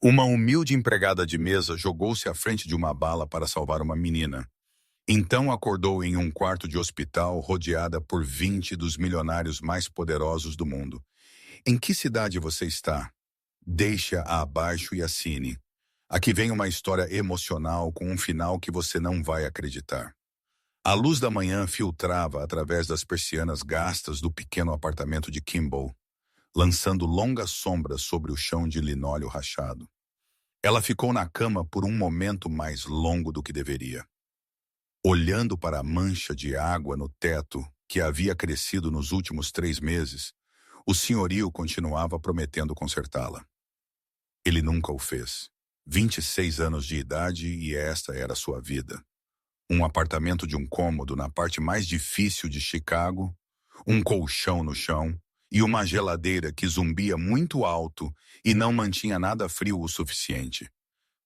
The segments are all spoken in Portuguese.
Uma humilde empregada de mesa jogou-se à frente de uma bala para salvar uma menina. Então acordou em um quarto de hospital rodeada por 20 dos milionários mais poderosos do mundo. Em que cidade você está? Deixe-a abaixo e assine. Aqui vem uma história emocional com um final que você não vai acreditar. A luz da manhã filtrava através das persianas gastas do pequeno apartamento de Kimball, lançando longas sombras sobre o chão de linóleo rachado. Ela ficou na cama por um momento mais longo do que deveria, olhando para a mancha de água no teto que havia crescido nos últimos 3 meses. O senhorio continuava prometendo consertá-la. Ele nunca o fez. 26 anos de idade e esta era sua vida. Um apartamento de um cômodo na parte mais difícil de Chicago, um colchão no chão e uma geladeira que zumbia muito alto e não mantinha nada frio o suficiente.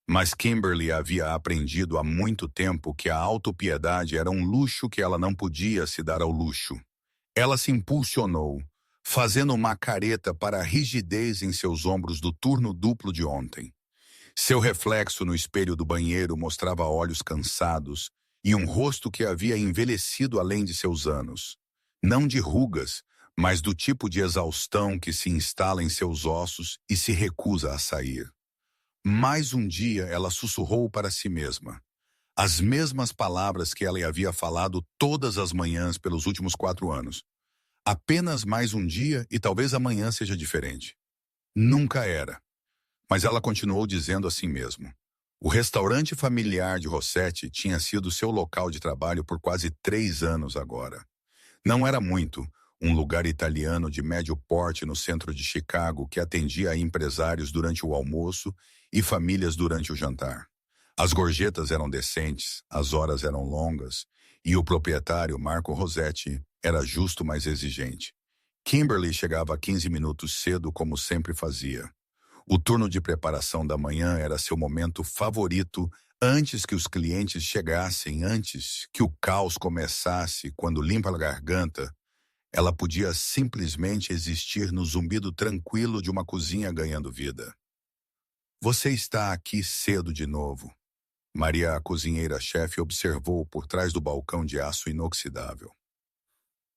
Mas Kimberly havia aprendido há muito tempo que a autopiedade era um luxo que ela não podia se dar ao luxo. Ela se impulsionou, fazendo uma careta para a rigidez em seus ombros do turno duplo de ontem. Seu reflexo no espelho do banheiro mostrava olhos cansados e um rosto que havia envelhecido além de seus anos. Não de rugas, mas do tipo de exaustão que se instala em seus ossos e se recusa a sair. Mais um dia ela sussurrou para si mesma. As mesmas palavras que ela havia falado todas as manhãs pelos últimos 4 anos. Apenas mais um dia e talvez amanhã seja diferente. Nunca era. Mas ela continuou dizendo a si mesma. O restaurante familiar de Rossetti tinha sido seu local de trabalho por quase 3 anos agora. Não era muito, um lugar italiano de médio porte no centro de Chicago que atendia a empresários durante o almoço e famílias durante o jantar. As gorjetas eram decentes, as horas eram longas, e o proprietário, Marco Rossetti, era justo, mas exigente. Kimberly chegava 15 minutos cedo, como sempre fazia. O turno de preparação da manhã era seu momento favorito antes que os clientes chegassem, antes que o caos começasse. Quando limpa a garganta, ela podia simplesmente existir no zumbido tranquilo de uma cozinha ganhando vida. Você está aqui cedo de novo. Maria, a cozinheira-chefe, observou por trás do balcão de aço inoxidável.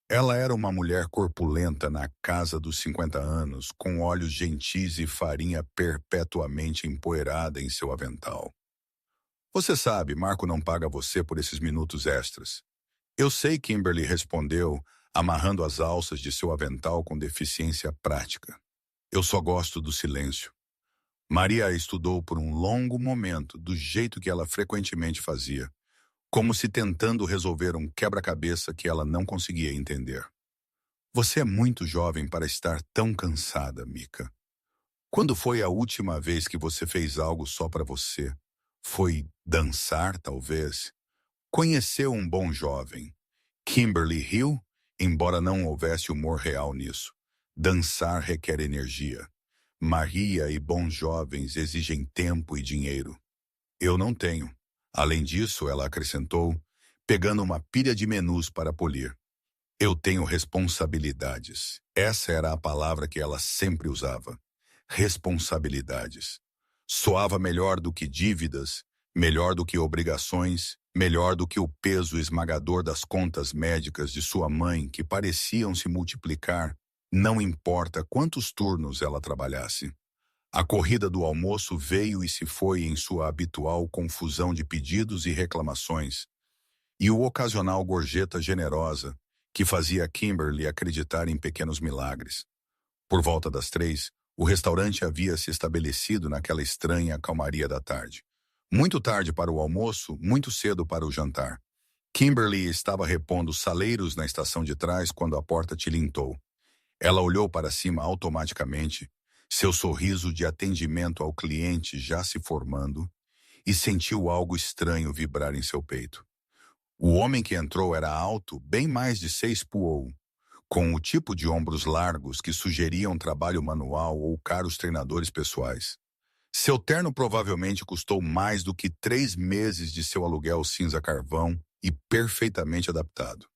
Ela era uma mulher corpulenta na casa dos 50 anos, com olhos gentis e farinha perpetuamente empoeirada em seu avental. Você sabe, Marco não paga você por esses minutos extras. Eu sei, Kimberly respondeu, amarrando as alças de seu avental com deficiência prática. Eu só gosto do silêncio. Maria a estudou por um longo momento, do jeito que ela frequentemente fazia, como se tentando resolver um quebra-cabeça que ela não conseguia entender. Você é muito jovem para estar tão cansada, Mika. Quando foi a última vez que você fez algo só para você? Foi dançar, talvez? Conheceu um bom jovem. Kimberly Hill, embora não houvesse humor real nisso. Dançar requer energia. Maria e bons jovens exigem tempo e dinheiro. Eu não tenho. Além disso, ela acrescentou, pegando uma pilha de menus para polir. Eu tenho responsabilidades. Essa era a palavra que ela sempre usava. Responsabilidades. Soava melhor do que dívidas, melhor do que obrigações, melhor do que o peso esmagador das contas médicas de sua mãe que pareciam se multiplicar, não importa quantos turnos ela trabalhasse. A corrida do almoço veio e se foi em sua habitual confusão de pedidos e reclamações, e o ocasional gorjeta generosa que fazia Kimberly acreditar em pequenos milagres. Por volta das 3, o restaurante havia se estabelecido naquela estranha calmaria da tarde. Muito tarde para o almoço, muito cedo para o jantar. Kimberly estava repondo saleiros na estação de trás quando a porta tilintou. Ela olhou para cima automaticamente, seu sorriso de atendimento ao cliente já se formando, e sentiu algo estranho vibrar em seu peito. O homem que entrou era alto, bem mais de 6'1", com o tipo de ombros largos que sugeriam trabalho manual ou caros treinadores pessoais. Seu terno provavelmente custou mais do que 3 meses de seu aluguel cinza carvão e perfeitamente adaptado.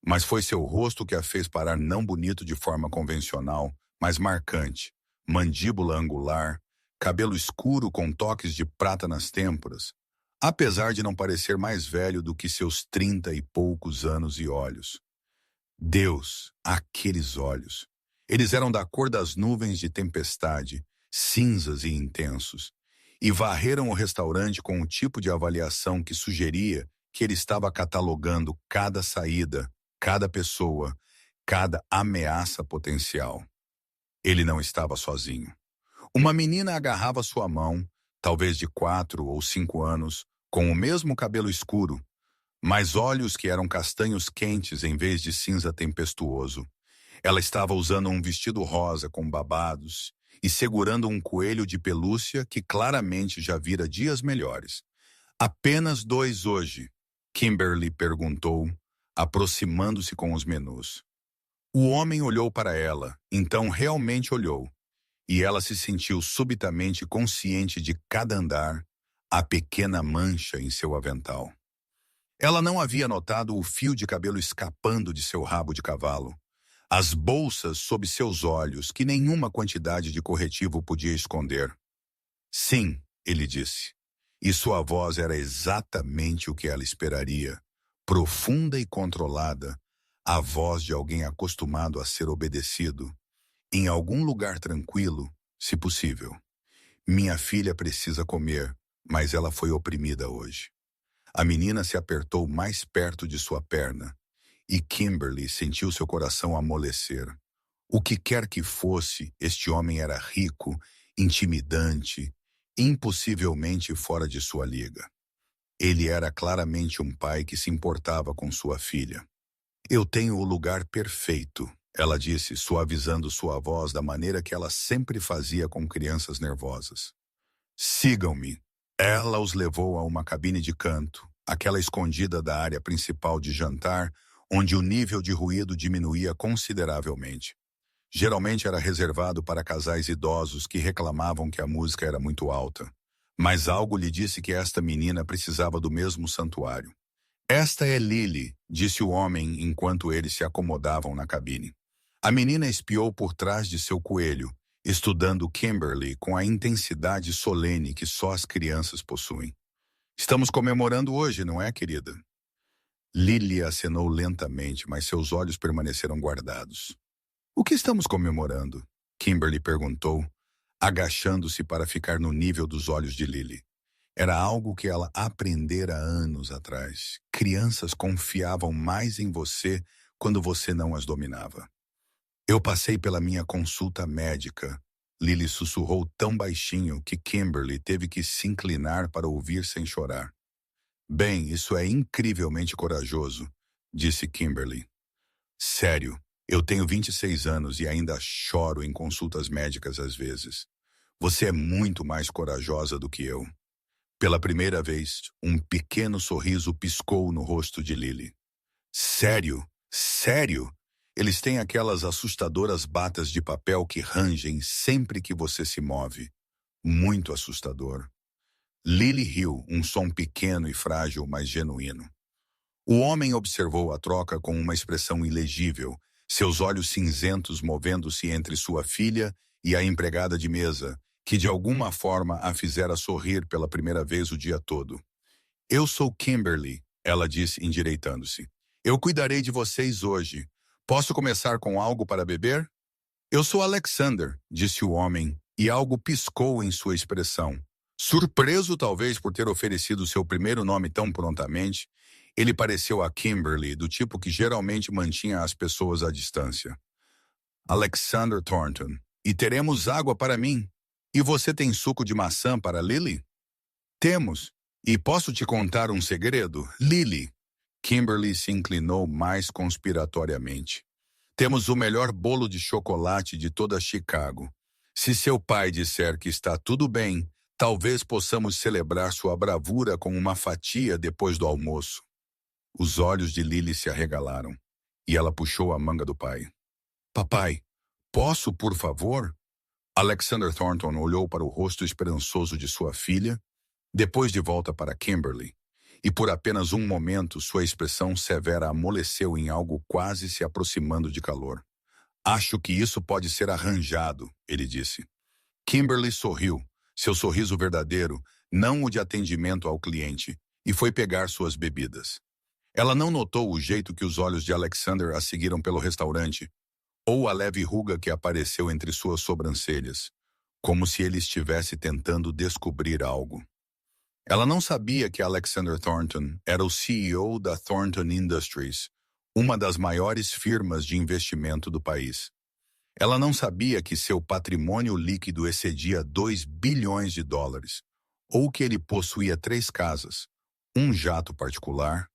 Mas foi seu rosto que a fez parar não bonito de forma convencional, mas marcante. Mandíbula angular, cabelo escuro com toques de prata nas têmporas, apesar de não parecer mais velho do que seus 30 e poucos anos e olhos. Deus, aqueles olhos! Eles eram da cor das nuvens de tempestade, cinzas e intensos, e varreram o restaurante com um tipo de avaliação que sugeria que ele estava catalogando cada saída, cada pessoa, cada ameaça potencial. Ele não estava sozinho. Uma menina agarrava sua mão, talvez de 4 ou 5 anos, com o mesmo cabelo escuro, mas olhos que eram castanhos quentes em vez de cinza tempestuoso. Ela estava usando um vestido rosa com babados e segurando um coelho de pelúcia que claramente já vira dias melhores. Apenas 2 hoje? Kimberly perguntou, aproximando-se com os menus. O homem olhou para ela, então realmente olhou, e ela se sentiu subitamente consciente de cada andar, a pequena mancha em seu avental. Ela não havia notado o fio de cabelo escapando de seu rabo de cavalo, as bolsas sob seus olhos que nenhuma quantidade de corretivo podia esconder. Sim, ele disse, e sua voz era exatamente o que ela esperaria, profunda e controlada, a voz de alguém acostumado a ser obedecido, em algum lugar tranquilo, se possível. Minha filha precisa comer, mas ela foi oprimida hoje. A menina se apertou mais perto de sua perna, e Kimberly sentiu seu coração amolecer. O que quer que fosse, este homem era rico, intimidante, impossivelmente fora de sua liga. Ele era claramente um pai que se importava com sua filha. Eu tenho o lugar perfeito, ela disse, suavizando sua voz da maneira que ela sempre fazia com crianças nervosas. Sigam-me. Ela os levou a uma cabine de canto, aquela escondida da área principal de jantar, onde o nível de ruído diminuía consideravelmente. Geralmente era reservado para casais idosos que reclamavam que a música era muito alta. Mas algo lhe disse que esta menina precisava do mesmo santuário. Esta é Lily, disse o homem enquanto eles se acomodavam na cabine. A menina espiou por trás de seu coelho, estudando Kimberly com a intensidade solene que só as crianças possuem. Estamos comemorando hoje, não é, querida? Lily acenou lentamente, mas seus olhos permaneceram guardados. O que estamos comemorando? Kimberly perguntou, agachando-se para ficar no nível dos olhos de Lily. Era algo que ela aprendera anos atrás. Crianças confiavam mais em você quando você não as dominava. Eu passei pela minha consulta médica. Lily sussurrou tão baixinho que Kimberly teve que se inclinar para ouvir sem chorar. Bem, isso é incrivelmente corajoso, disse Kimberly. Sério, eu tenho 26 anos e ainda choro em consultas médicas às vezes. Você é muito mais corajosa do que eu. Pela primeira vez, um pequeno sorriso piscou no rosto de Lily. Sério? Sério? Eles têm aquelas assustadoras batas de papel que rangem sempre que você se move. Muito assustador. Lily riu, um som pequeno e frágil, mas genuíno. O homem observou a troca com uma expressão ilegível, seus olhos cinzentos movendo-se entre sua filha e a empregada de mesa, que de alguma forma a fizera sorrir pela primeira vez o dia todo. Eu sou Kimberly, ela disse endireitando-se. Eu cuidarei de vocês hoje. Posso começar com algo para beber? Eu sou Alexander, disse o homem, e algo piscou em sua expressão. Surpreso talvez por ter oferecido seu primeiro nome tão prontamente, ele pareceu a Kimberly do tipo que geralmente mantinha as pessoas à distância. Alexander Thornton. E teremos água para mim. E você tem suco de maçã para Lily? Temos. E posso te contar um segredo, Lily? Kimberly se inclinou mais conspiratoriamente. Temos o melhor bolo de chocolate de toda Chicago. Se seu pai disser que está tudo bem, talvez possamos celebrar sua bravura com uma fatia depois do almoço. Os olhos de Lily se arregalaram, e ela puxou a manga do pai. Papai, posso, por favor? Alexander Thornton olhou para o rosto esperançoso de sua filha, depois de volta para Kimberly, e por apenas um momento sua expressão severa amoleceu em algo quase se aproximando de calor. Acho que isso pode ser arranjado, ele disse. Kimberly sorriu, seu sorriso verdadeiro, não o de atendimento ao cliente, e foi pegar suas bebidas. Ela não notou o jeito que os olhos de Alexander a seguiram pelo restaurante, ou a leve ruga que apareceu entre suas sobrancelhas, como se ele estivesse tentando descobrir algo. Ela não sabia que Alexander Thornton era o CEO da Thornton Industries, uma das maiores firmas de investimento do país. Ela não sabia que seu patrimônio líquido excedia 2 bilhões de dólares, ou que ele possuía 3 casas, um jato particular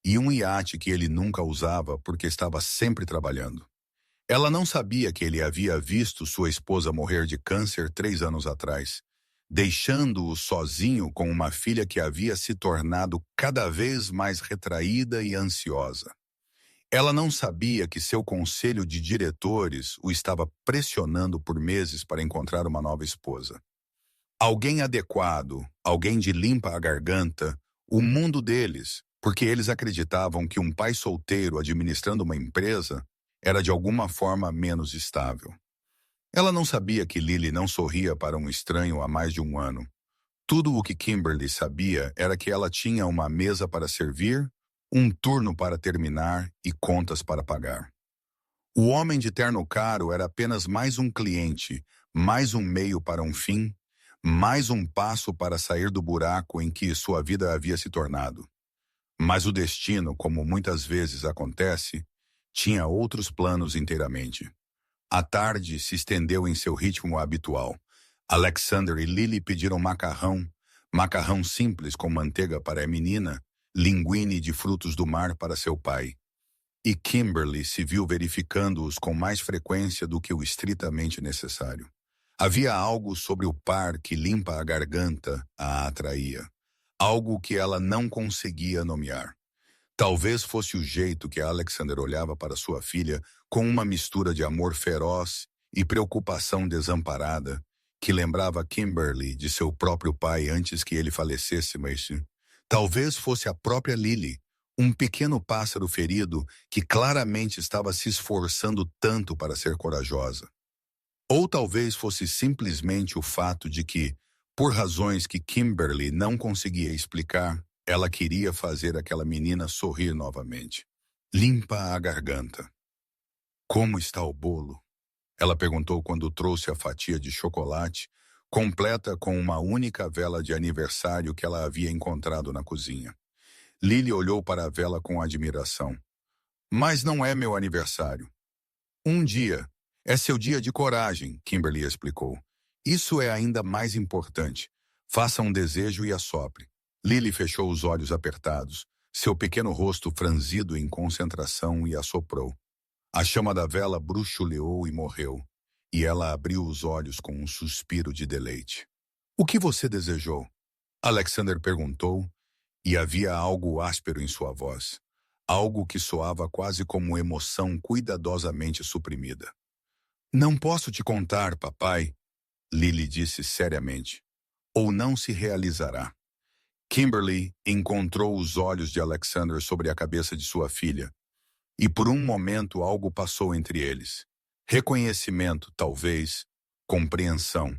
e um iate que ele nunca usava porque estava sempre trabalhando. Ela não sabia que ele havia visto sua esposa morrer de câncer 3 anos atrás, deixando-o sozinho com uma filha que havia se tornado cada vez mais retraída e ansiosa. Ela não sabia que seu conselho de diretores o estava pressionando por meses para encontrar uma nova esposa. Alguém adequado, alguém de limpa a garganta, o mundo deles, porque eles acreditavam que um pai solteiro administrando uma empresa era de alguma forma menos estável. Ela não sabia que Lily não sorria para um estranho há mais de um ano. Tudo o que Kimberly sabia era que ela tinha uma mesa para servir, um turno para terminar e contas para pagar. O homem de terno caro era apenas mais um cliente, mais um meio para um fim, mais um passo para sair do buraco em que sua vida havia se tornado. Mas o destino, como muitas vezes acontece, tinha outros planos inteiramente. A tarde se estendeu em seu ritmo habitual. Alexander e Lily pediram macarrão simples com manteiga para a menina, linguine de frutos do mar para seu pai. E Kimberly se viu verificando-os com mais frequência do que o estritamente necessário. Havia algo sobre o par que limpa a garganta a atraía. Algo que ela não conseguia nomear. Talvez fosse o jeito que Alexander olhava para sua filha com uma mistura de amor feroz e preocupação desamparada, que lembrava Kimberly de seu próprio pai antes que ele falecesse, mas talvez fosse a própria Lily, um pequeno pássaro ferido que claramente estava se esforçando tanto para ser corajosa. Ou talvez fosse simplesmente o fato de que, por razões que Kimberly não conseguia explicar, ela queria fazer aquela menina sorrir novamente. Limpa a garganta. Como está o bolo? Ela perguntou quando trouxe a fatia de chocolate, completa com uma única vela de aniversário que ela havia encontrado na cozinha. Lily olhou para a vela com admiração. Mas não é meu aniversário. Um dia. É seu dia de coragem, Kimberly explicou. Isso é ainda mais importante. Faça um desejo e assopre. Lily fechou os olhos apertados, seu pequeno rosto franzido em concentração e assoprou. A chama da vela bruxuleou e morreu, e ela abriu os olhos com um suspiro de deleite. O que você desejou? Alexander perguntou, e havia algo áspero em sua voz, algo que soava quase como emoção cuidadosamente suprimida. Não posso te contar, papai, Lily disse seriamente, ou não se realizará. Kimberly encontrou os olhos de Alexander sobre a cabeça de sua filha, e por um momento algo passou entre eles. Reconhecimento, talvez, compreensão.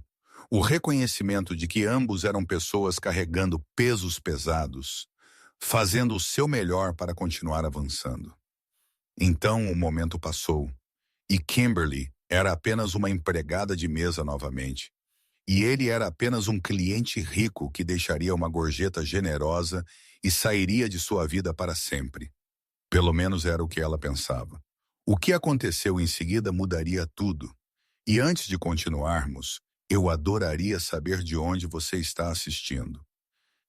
O reconhecimento de que ambos eram pessoas carregando pesos pesados, fazendo o seu melhor para continuar avançando. Então o momento passou, e Kimberly era apenas uma empregada de mesa novamente. E ele era apenas um cliente rico que deixaria uma gorjeta generosa e sairia de sua vida para sempre. Pelo menos era o que ela pensava. O que aconteceu em seguida mudaria tudo. E antes de continuarmos, eu adoraria saber de onde você está assistindo.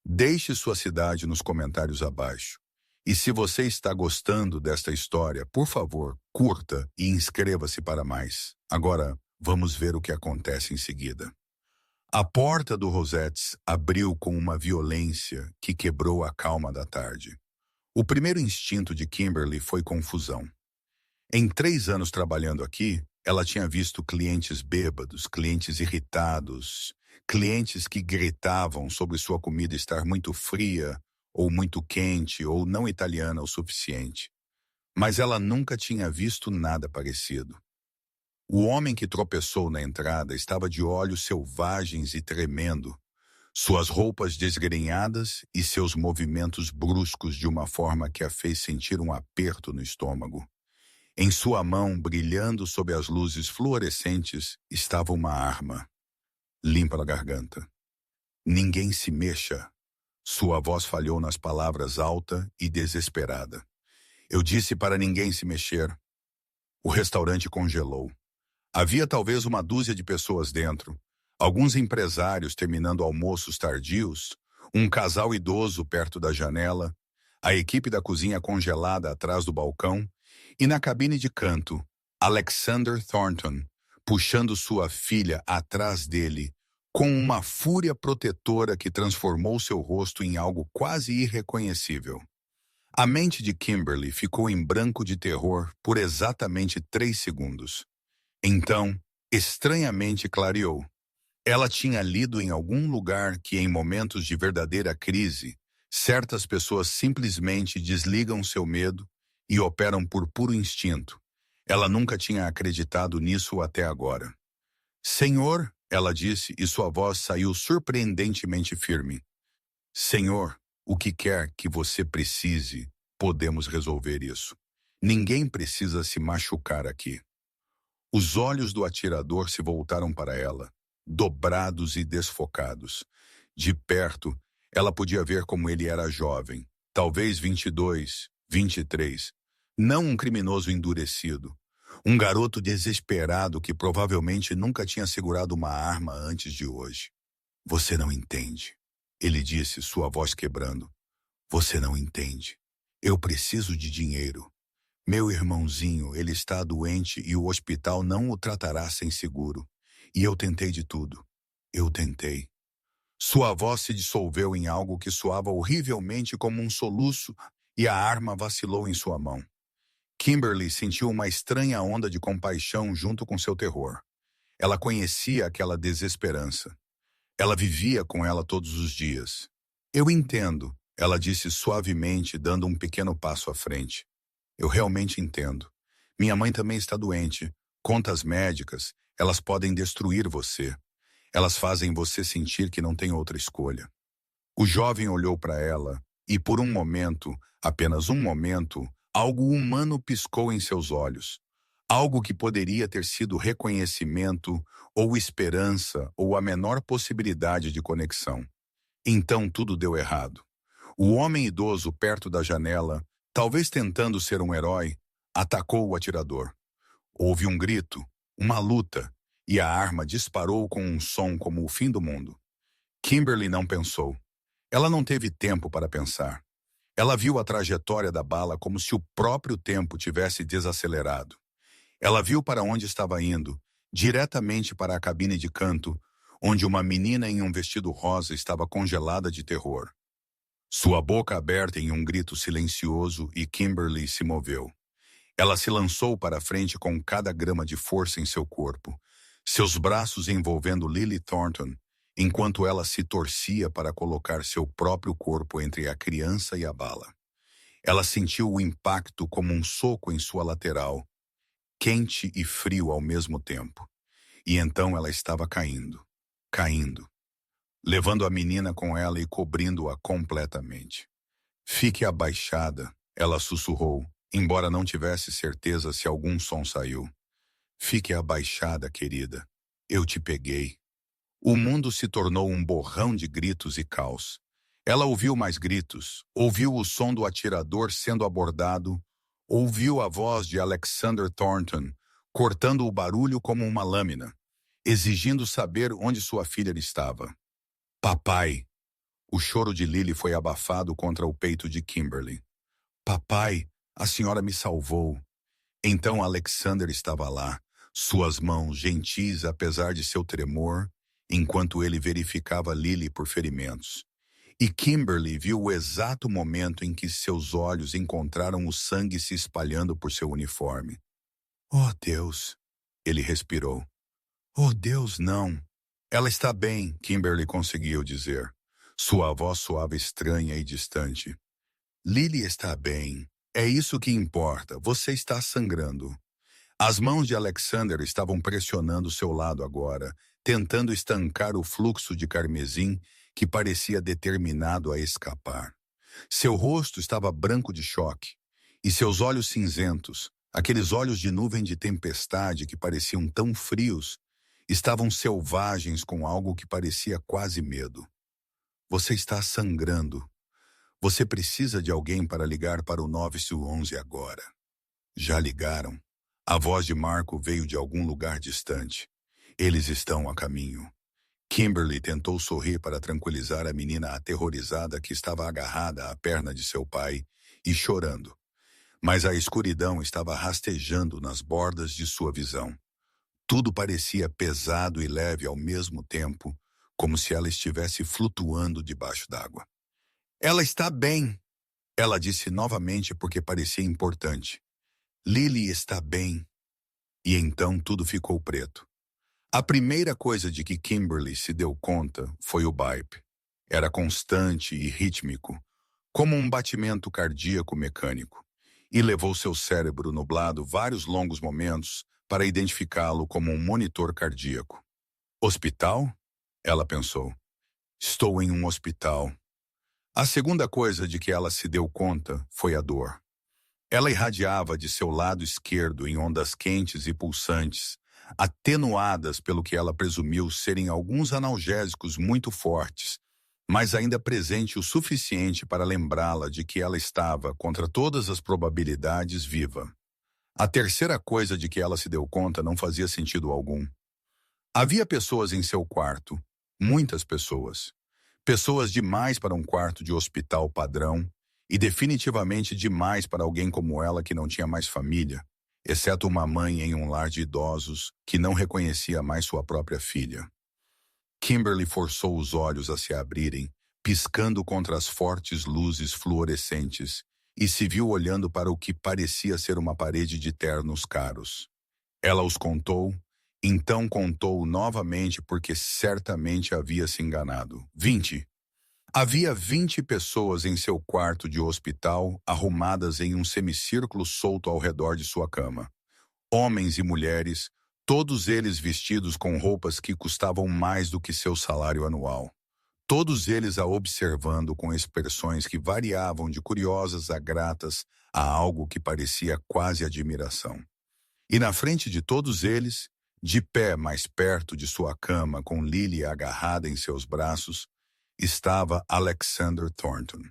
Deixe sua cidade nos comentários abaixo. E se você está gostando desta história, por favor, curta e inscreva-se para mais. Agora, vamos ver o que acontece em seguida. A porta do Rosettes abriu com uma violência que quebrou a calma da tarde. O primeiro instinto de Kimberly foi confusão. Em 3 anos trabalhando aqui, ela tinha visto clientes bêbados, clientes irritados, clientes que gritavam sobre sua comida estar muito fria, ou muito quente, ou não italiana o suficiente. Mas ela nunca tinha visto nada parecido. O homem que tropeçou na entrada estava de olhos selvagens e tremendo, suas roupas desgrenhadas e seus movimentos bruscos de uma forma que a fez sentir um aperto no estômago. Em sua mão, brilhando sob as luzes fluorescentes, estava uma arma. Limpa a garganta. Ninguém se mexa. Sua voz falhou nas palavras alta e desesperada. Eu disse para ninguém se mexer. O restaurante congelou. Havia talvez uma dúzia de pessoas dentro, alguns empresários terminando almoços tardios, um casal idoso perto da janela, a equipe da cozinha congelada atrás do balcão e na cabine de canto, Alexander Thornton, puxando sua filha atrás dele, com uma fúria protetora que transformou seu rosto em algo quase irreconhecível. A mente de Kimberly ficou em branco de terror por exatamente 3 segundos. Então, estranhamente clareou. Ela tinha lido em algum lugar que em momentos de verdadeira crise, certas pessoas simplesmente desligam seu medo e operam por puro instinto. Ela nunca tinha acreditado nisso até agora. Senhor, ela disse e sua voz saiu surpreendentemente firme. Senhor, o que quer que você precise, podemos resolver isso. Ninguém precisa se machucar aqui. Os olhos do atirador se voltaram para ela, dobrados e desfocados. De perto, ela podia ver como ele era jovem, talvez 22, 23. Não um criminoso endurecido. Um garoto desesperado que provavelmente nunca tinha segurado uma arma antes de hoje. Você não entende, ele disse, sua voz quebrando. Você não entende. Eu preciso de dinheiro. Meu irmãozinho, ele está doente e o hospital não o tratará sem seguro. E eu tentei de tudo. Eu tentei. Sua voz se dissolveu em algo que soava horrivelmente como um soluço e a arma vacilou em sua mão. Kimberly sentiu uma estranha onda de compaixão junto com seu terror. Ela conhecia aquela desesperança. Ela vivia com ela todos os dias. Eu entendo, ela disse suavemente, dando um pequeno passo à frente. Eu realmente entendo. Minha mãe também está doente. Contas médicas, elas podem destruir você. Elas fazem você sentir que não tem outra escolha. O jovem olhou para ela e por um momento, apenas um momento, algo humano piscou em seus olhos. Algo que poderia ter sido reconhecimento, ou esperança, ou a menor possibilidade de conexão. Então tudo deu errado. O homem idoso perto da janela, talvez tentando ser um herói, atacou o atirador. Houve um grito, uma luta, e a arma disparou com um som como o fim do mundo. Kimberly não pensou. Ela não teve tempo para pensar. Ela viu a trajetória da bala como se o próprio tempo tivesse desacelerado. Ela viu para onde estava indo, diretamente para a cabine de canto, onde uma menina em um vestido rosa estava congelada de terror. Sua boca aberta em um grito silencioso e Kimberly se moveu. Ela se lançou para a frente com cada grama de força em seu corpo, seus braços envolvendo Lily Thornton, enquanto ela se torcia para colocar seu próprio corpo entre a criança e a bala. Ela sentiu o impacto como um soco em sua lateral, quente e frio ao mesmo tempo. E então ela estava caindo, levando a menina com ela e cobrindo-a completamente. Fique abaixada, ela sussurrou, embora não tivesse certeza se algum som saiu. Fique abaixada, querida. Eu te peguei. O mundo se tornou um borrão de gritos e caos. Ela ouviu mais gritos, ouviu o som do atirador sendo abordado, ouviu a voz de Alexander Thornton, cortando o barulho como uma lâmina, exigindo saber onde sua filha estava. Papai! O choro de Lily foi abafado contra o peito de Kimberly. Papai, a senhora me salvou. Então Alexander estava lá, suas mãos gentis apesar de seu tremor, enquanto ele verificava Lily por ferimentos. E Kimberly viu o exato momento em que seus olhos encontraram o sangue se espalhando por seu uniforme. Oh, Deus! Ele respirou. Oh, Deus, não! Ela está bem, Kimberly conseguiu dizer. Sua voz soava estranha e distante. Lily está bem. É isso que importa. Você está sangrando. As mãos de Alexander estavam pressionando seu lado agora, tentando estancar o fluxo de carmesim que parecia determinado a escapar. Seu rosto estava branco de choque, e seus olhos cinzentos, aqueles olhos de nuvem de tempestade que pareciam tão frios, estavam selvagens com algo que parecia quase medo. Você está sangrando. Você precisa de alguém para ligar para o 911 agora. Já ligaram? A voz de Marco veio de algum lugar distante. Eles estão a caminho. Kimberly tentou sorrir para tranquilizar a menina aterrorizada que estava agarrada à perna de seu pai e chorando. Mas a escuridão estava rastejando nas bordas de sua visão. Tudo parecia pesado e leve ao mesmo tempo, como se ela estivesse flutuando debaixo d'água. Ela está bem, ela disse novamente porque parecia importante. Lily está bem. E então tudo ficou preto. A primeira coisa de que Kimberly se deu conta foi o BAIP. Era constante e rítmico, como um batimento cardíaco mecânico, e levou seu cérebro nublado vários longos momentos para identificá-lo como um monitor cardíaco. Hospital? Ela pensou. Estou em um hospital. A segunda coisa de que ela se deu conta foi a dor. Ela irradiava de seu lado esquerdo em ondas quentes e pulsantes, atenuadas pelo que ela presumiu serem alguns analgésicos muito fortes, mas ainda presente o suficiente para lembrá-la de que ela estava, contra todas as probabilidades, viva. A terceira coisa de que ela se deu conta não fazia sentido algum. Havia pessoas em seu quarto, muitas pessoas. Pessoas demais para um quarto de hospital padrão, e definitivamente demais para alguém como ela que não tinha mais família, exceto uma mãe em um lar de idosos que não reconhecia mais sua própria filha. Kimberly forçou os olhos a se abrirem, piscando contra as fortes luzes fluorescentes, e se viu olhando para o que parecia ser uma parede de ternos caros. Ela os contou, então contou novamente porque certamente havia se enganado. 20. Havia 20 pessoas em seu quarto de hospital, arrumadas em um semicírculo solto ao redor de sua cama. Homens e mulheres, todos eles vestidos com roupas que custavam mais do que seu salário anual. Todos eles a observando com expressões que variavam de curiosas a gratas a algo que parecia quase admiração. E na frente de todos eles, de pé mais perto de sua cama com Lily agarrada em seus braços, estava Alexander Thornton.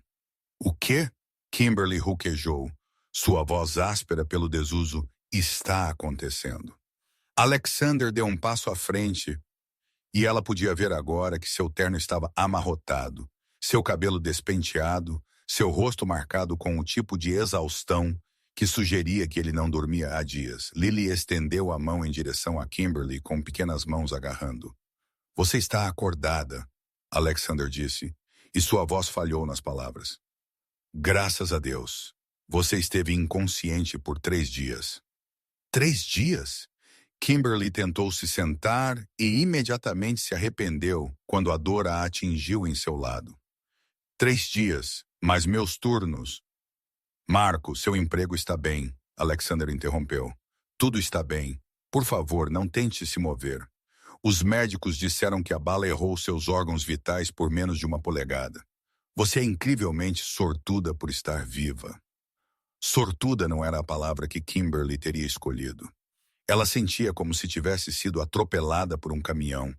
O quê? Kimberly ruquejou, sua voz áspera pelo desuso. Está acontecendo. Alexander deu um passo à frente e ela podia ver agora que seu terno estava amarrotado, seu cabelo despenteado, seu rosto marcado com um tipo de exaustão que sugeria que ele não dormia há dias. Lily estendeu a mão em direção a Kimberly com pequenas mãos agarrando. Você está acordada, Alexander disse, e sua voz falhou nas palavras. Graças a Deus. Você esteve inconsciente por 3 dias. 3 dias? Kimberly tentou se sentar e imediatamente se arrependeu quando a dor a atingiu em seu lado. 3 dias, mas meus turnos... Marco, seu emprego está bem, Alexander interrompeu. Tudo está bem. Por favor, não tente se mover. Os médicos disseram que a bala errou seus órgãos vitais por menos de 1 polegada. Você é incrivelmente sortuda por estar viva. Sortuda não era a palavra que Kimberly teria escolhido. Ela sentia como se tivesse sido atropelada por um caminhão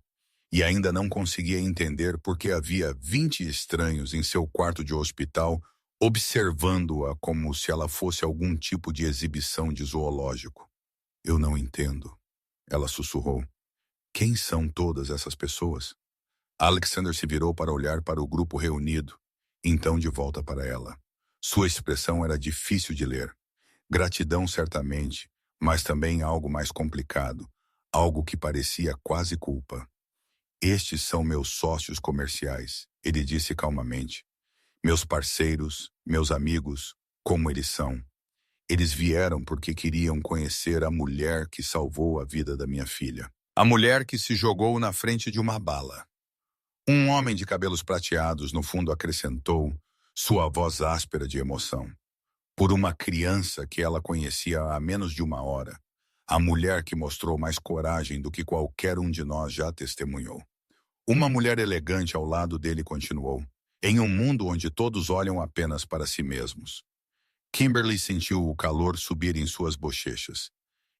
e ainda não conseguia entender por que havia 20 estranhos em seu quarto de hospital observando-a como se ela fosse algum tipo de exibição de zoológico. Eu não entendo, ela sussurrou. Quem são todas essas pessoas? Alexander se virou para olhar para o grupo reunido, então de volta para ela. Sua expressão era difícil de ler. Gratidão certamente, mas também algo mais complicado, algo que parecia quase culpa. Estes são meus sócios comerciais, ele disse calmamente. Meus parceiros, meus amigos, como eles são. Eles vieram porque queriam conhecer a mulher que salvou a vida da minha filha. A mulher que se jogou na frente de uma bala. Um homem de cabelos prateados no fundo acrescentou, sua voz áspera de emoção. Por uma criança que ela conhecia há menos de 1 hora. A mulher que mostrou mais coragem do que qualquer um de nós já testemunhou. Uma mulher elegante ao lado dele continuou. Em um mundo onde todos olham apenas para si mesmos. Kimberly sentiu o calor subir em suas bochechas.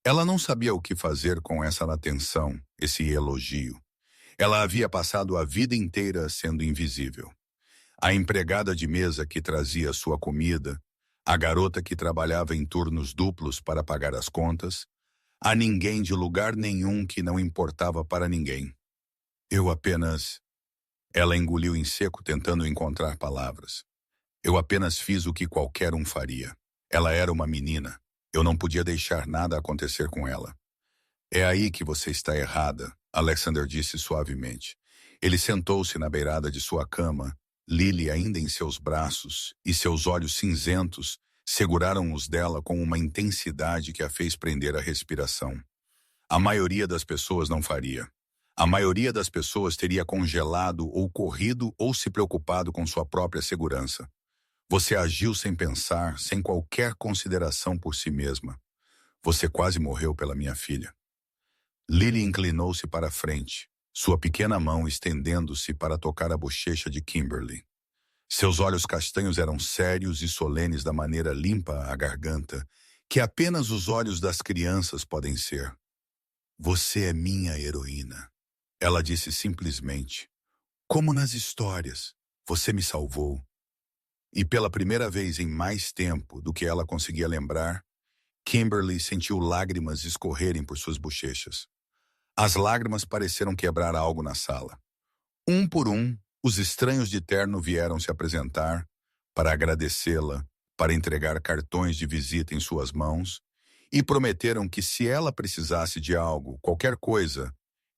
Ela não sabia o que fazer com essa atenção, esse elogio. Ela havia passado a vida inteira sendo invisível. A empregada de mesa que trazia sua comida, a garota que trabalhava em turnos duplos para pagar as contas, a ninguém de lugar nenhum que não importava para ninguém. Eu apenas... Ela engoliu em seco tentando encontrar palavras. Eu apenas fiz o que qualquer um faria. Ela era uma menina. Eu não podia deixar nada acontecer com ela. É aí que você está errada, Alexander disse suavemente. Ele sentou-se na beirada de sua cama, Lily ainda em seus braços, e seus olhos cinzentos seguraram os dela com uma intensidade que a fez prender a respiração. A maioria das pessoas não faria. A maioria das pessoas teria congelado ou corrido ou se preocupado com sua própria segurança. Você agiu sem pensar, sem qualquer consideração por si mesma. Você quase morreu pela minha filha. Lily inclinou-se para a frente, sua pequena mão estendendo-se para tocar a bochecha de Kimberly. Seus olhos castanhos eram sérios e solenes da maneira limpa à garganta, que apenas os olhos das crianças podem ser. Você é minha heroína. Ela disse simplesmente. Como nas histórias, você me salvou. E pela primeira vez em mais tempo do que ela conseguia lembrar, Kimberly sentiu lágrimas escorrerem por suas bochechas. As lágrimas pareceram quebrar algo na sala. Um por um, os estranhos de terno vieram se apresentar para agradecê-la, para entregar cartões de visita em suas mãos e prometeram que se ela precisasse de algo, qualquer coisa,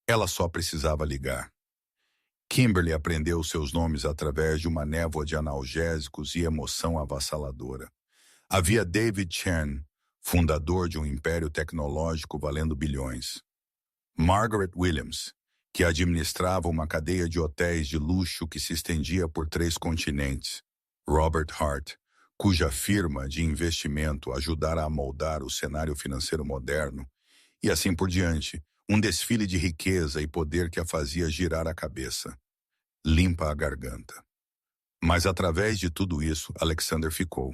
ela só precisava ligar. Kimberly aprendeu seus nomes através de uma névoa de analgésicos e emoção avassaladora. Havia David Chen, fundador de um império tecnológico valendo bilhões. Margaret Williams, que administrava uma cadeia de hotéis de luxo que se estendia por 3 continentes. Robert Hart, cuja firma de investimento ajudara a moldar o cenário financeiro moderno, e assim por diante, um desfile de riqueza e poder que a fazia girar a cabeça. Limpa a garganta. Mas através de tudo isso, Alexander ficou.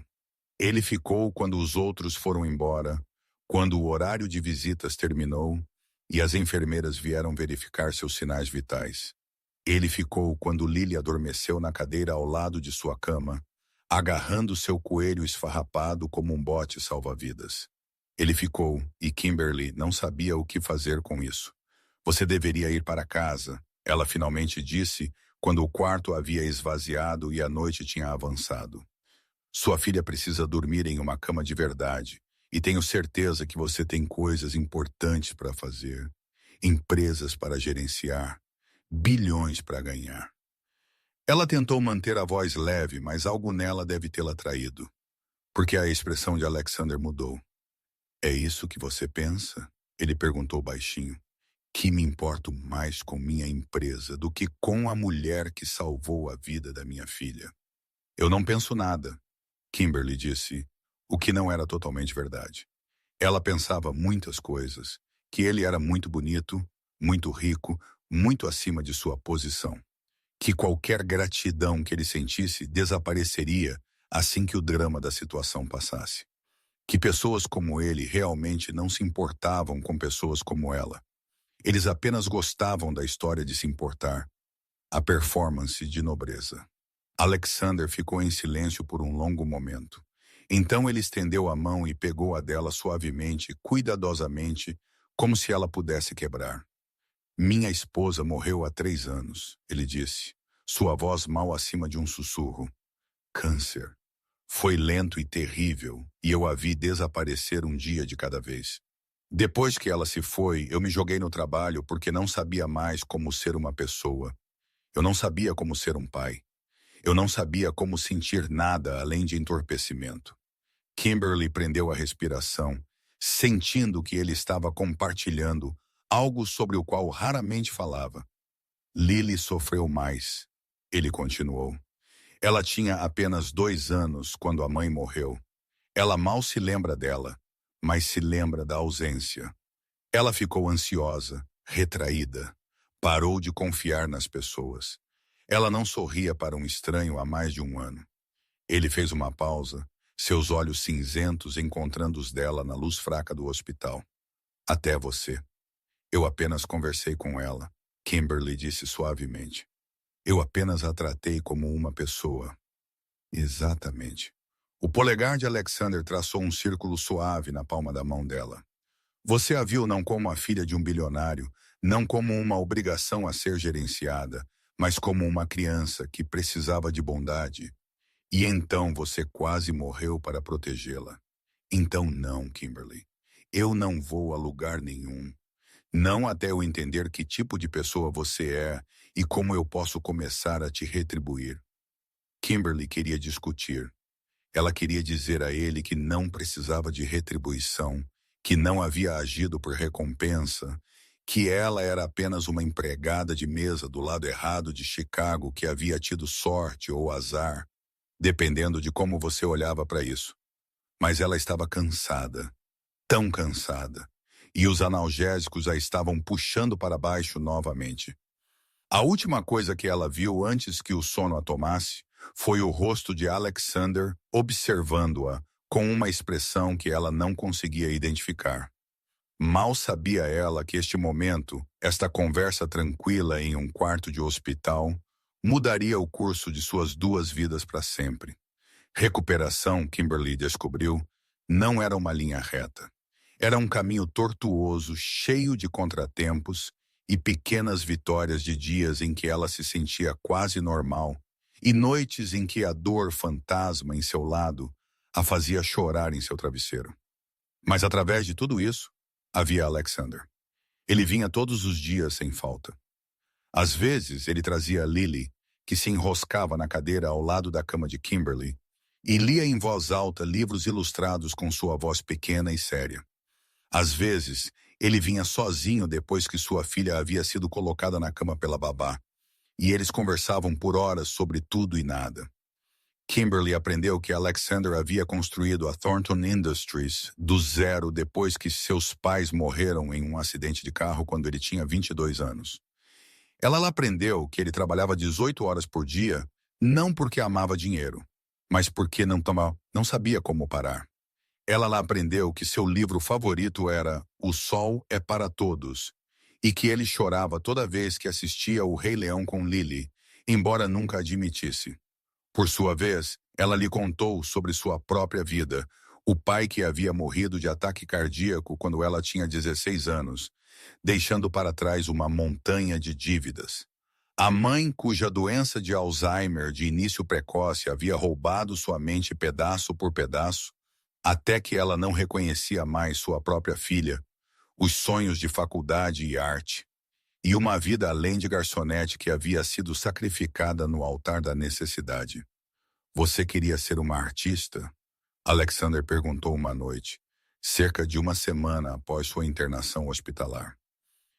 Ele ficou quando os outros foram embora, quando o horário de visitas terminou e as enfermeiras vieram verificar seus sinais vitais. Ele ficou quando Lily adormeceu na cadeira ao lado de sua cama, agarrando seu coelho esfarrapado como um bote salva-vidas. Ele ficou, e Kimberly não sabia o que fazer com isso. Você deveria ir para casa, ela finalmente disse, quando o quarto havia esvaziado e a noite tinha avançado. Sua filha precisa dormir em uma cama de verdade, e tenho certeza que você tem coisas importantes para fazer, empresas para gerenciar, bilhões para ganhar. Ela tentou manter a voz leve, mas algo nela deve tê-la traído, porque a expressão de Alexander mudou. É isso que você pensa? Ele perguntou baixinho. Que me importo mais com minha empresa do que com a mulher que salvou a vida da minha filha. Eu não penso nada, Kimberly disse, o que não era totalmente verdade. Ela pensava muitas coisas, que ele era muito bonito, muito rico, muito acima de sua posição. Que qualquer gratidão que ele sentisse desapareceria assim que o drama da situação passasse. Que pessoas como ele realmente não se importavam com pessoas como ela. Eles apenas gostavam da história de se importar. A performance de nobreza. Alexander ficou em silêncio por um longo momento. Então ele estendeu a mão e pegou a dela suavemente, cuidadosamente, como se ela pudesse quebrar. Minha esposa morreu há 3 anos, ele disse, sua voz mal acima de um sussurro. Câncer. Foi lento e terrível, e eu a vi desaparecer um dia de cada vez. Depois que ela se foi, eu me joguei no trabalho porque não sabia mais como ser uma pessoa. Eu não sabia como ser um pai. Eu não sabia como sentir nada além de entorpecimento. Kimberly prendeu a respiração, sentindo que ele estava compartilhando algo sobre o qual raramente falava. Lily sofreu mais, ele continuou. Ela tinha apenas 2 anos quando a mãe morreu. Ela mal se lembra dela, mas se lembra da ausência, Ela ficou ansiosa, retraída. Parou de confiar nas pessoas. Ela não sorria para um estranho há mais de um ano. Ele fez uma pausa, seus olhos cinzentos encontrando os dela na luz fraca do hospital. Até você. Eu apenas conversei com ela, Kimberly disse suavemente. Eu apenas a tratei como uma pessoa. Exatamente. O polegar de Alexander traçou um círculo suave na palma da mão dela. Você a viu não como a filha de um bilionário, não como uma obrigação a ser gerenciada, mas como uma criança que precisava de bondade. E então você quase morreu para protegê-la. Então não, Kimberly. Eu não vou a lugar nenhum. Não até eu entender que tipo de pessoa você é e como eu posso começar a te retribuir. Kimberly queria discutir. Ela queria dizer a ele que não precisava de retribuição, que não havia agido por recompensa, que ela era apenas uma empregada de mesa do lado errado de Chicago que havia tido sorte ou azar, dependendo de como você olhava para isso. Mas ela estava cansada, tão cansada, e os analgésicos a estavam puxando para baixo novamente. A última coisa que ela viu antes que o sono a tomasse foi o rosto de Alexander observando-a com uma expressão que ela não conseguia identificar. Mal sabia ela que este momento, esta conversa tranquila em um quarto de hospital, mudaria o curso de suas duas vidas para sempre. Recuperação, Kimberly descobriu, não era uma linha reta. Era um caminho tortuoso, cheio de contratempos e pequenas vitórias de dias em que ela se sentia quase normal e noites em que a dor fantasma em seu lado a fazia chorar em seu travesseiro. Mas através de tudo isso, havia Alexander. Ele vinha todos os dias sem falta. Às vezes, ele trazia Lily, que se enroscava na cadeira ao lado da cama de Kimberly, e lia em voz alta livros ilustrados com sua voz pequena e séria. Às vezes, ele vinha sozinho depois que sua filha havia sido colocada na cama pela babá, e eles conversavam por horas sobre tudo e nada. Kimberly aprendeu que Alexander havia construído a Thornton Industries do zero depois que seus pais morreram em um acidente de carro quando ele tinha 22 anos. Ela aprendeu que ele trabalhava 18 horas por dia, não porque amava dinheiro, mas porque não sabia como parar. Ela aprendeu que seu livro favorito era O Sol é para Todos, e que ele chorava toda vez que assistia O Rei Leão com Lily, embora nunca admitisse. Por sua vez, ela lhe contou sobre sua própria vida, o pai que havia morrido de ataque cardíaco quando ela tinha 16 anos, deixando para trás uma montanha de dívidas. A mãe cuja doença de Alzheimer de início precoce havia roubado sua mente pedaço por pedaço, até que ela não reconhecia mais sua própria filha, os sonhos de faculdade e arte, e uma vida além de garçonete que havia sido sacrificada no altar da necessidade. Você queria ser uma artista? Alexander perguntou uma noite, cerca de uma semana após sua internação hospitalar.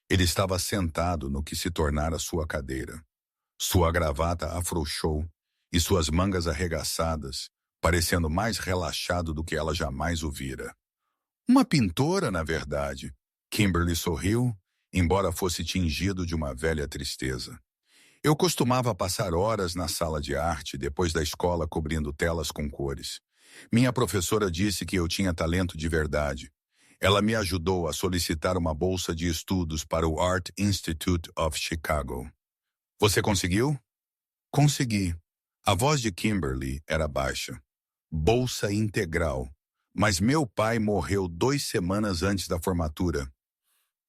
Ele estava sentado no que se tornara sua cadeira. Sua gravata afrouxou e suas mangas arregaçadas, parecendo mais relaxado do que ela jamais o vira. Uma pintora, na verdade. Kimberly sorriu, embora fosse tingido de uma velha tristeza. Eu costumava passar horas na sala de arte depois da escola cobrindo telas com cores. Minha professora disse que eu tinha talento de verdade. Ela me ajudou a solicitar uma bolsa de estudos para o Art Institute of Chicago. Você conseguiu? Consegui. A voz de Kimberly era baixa. Bolsa integral. Mas meu pai morreu 2 semanas antes da formatura.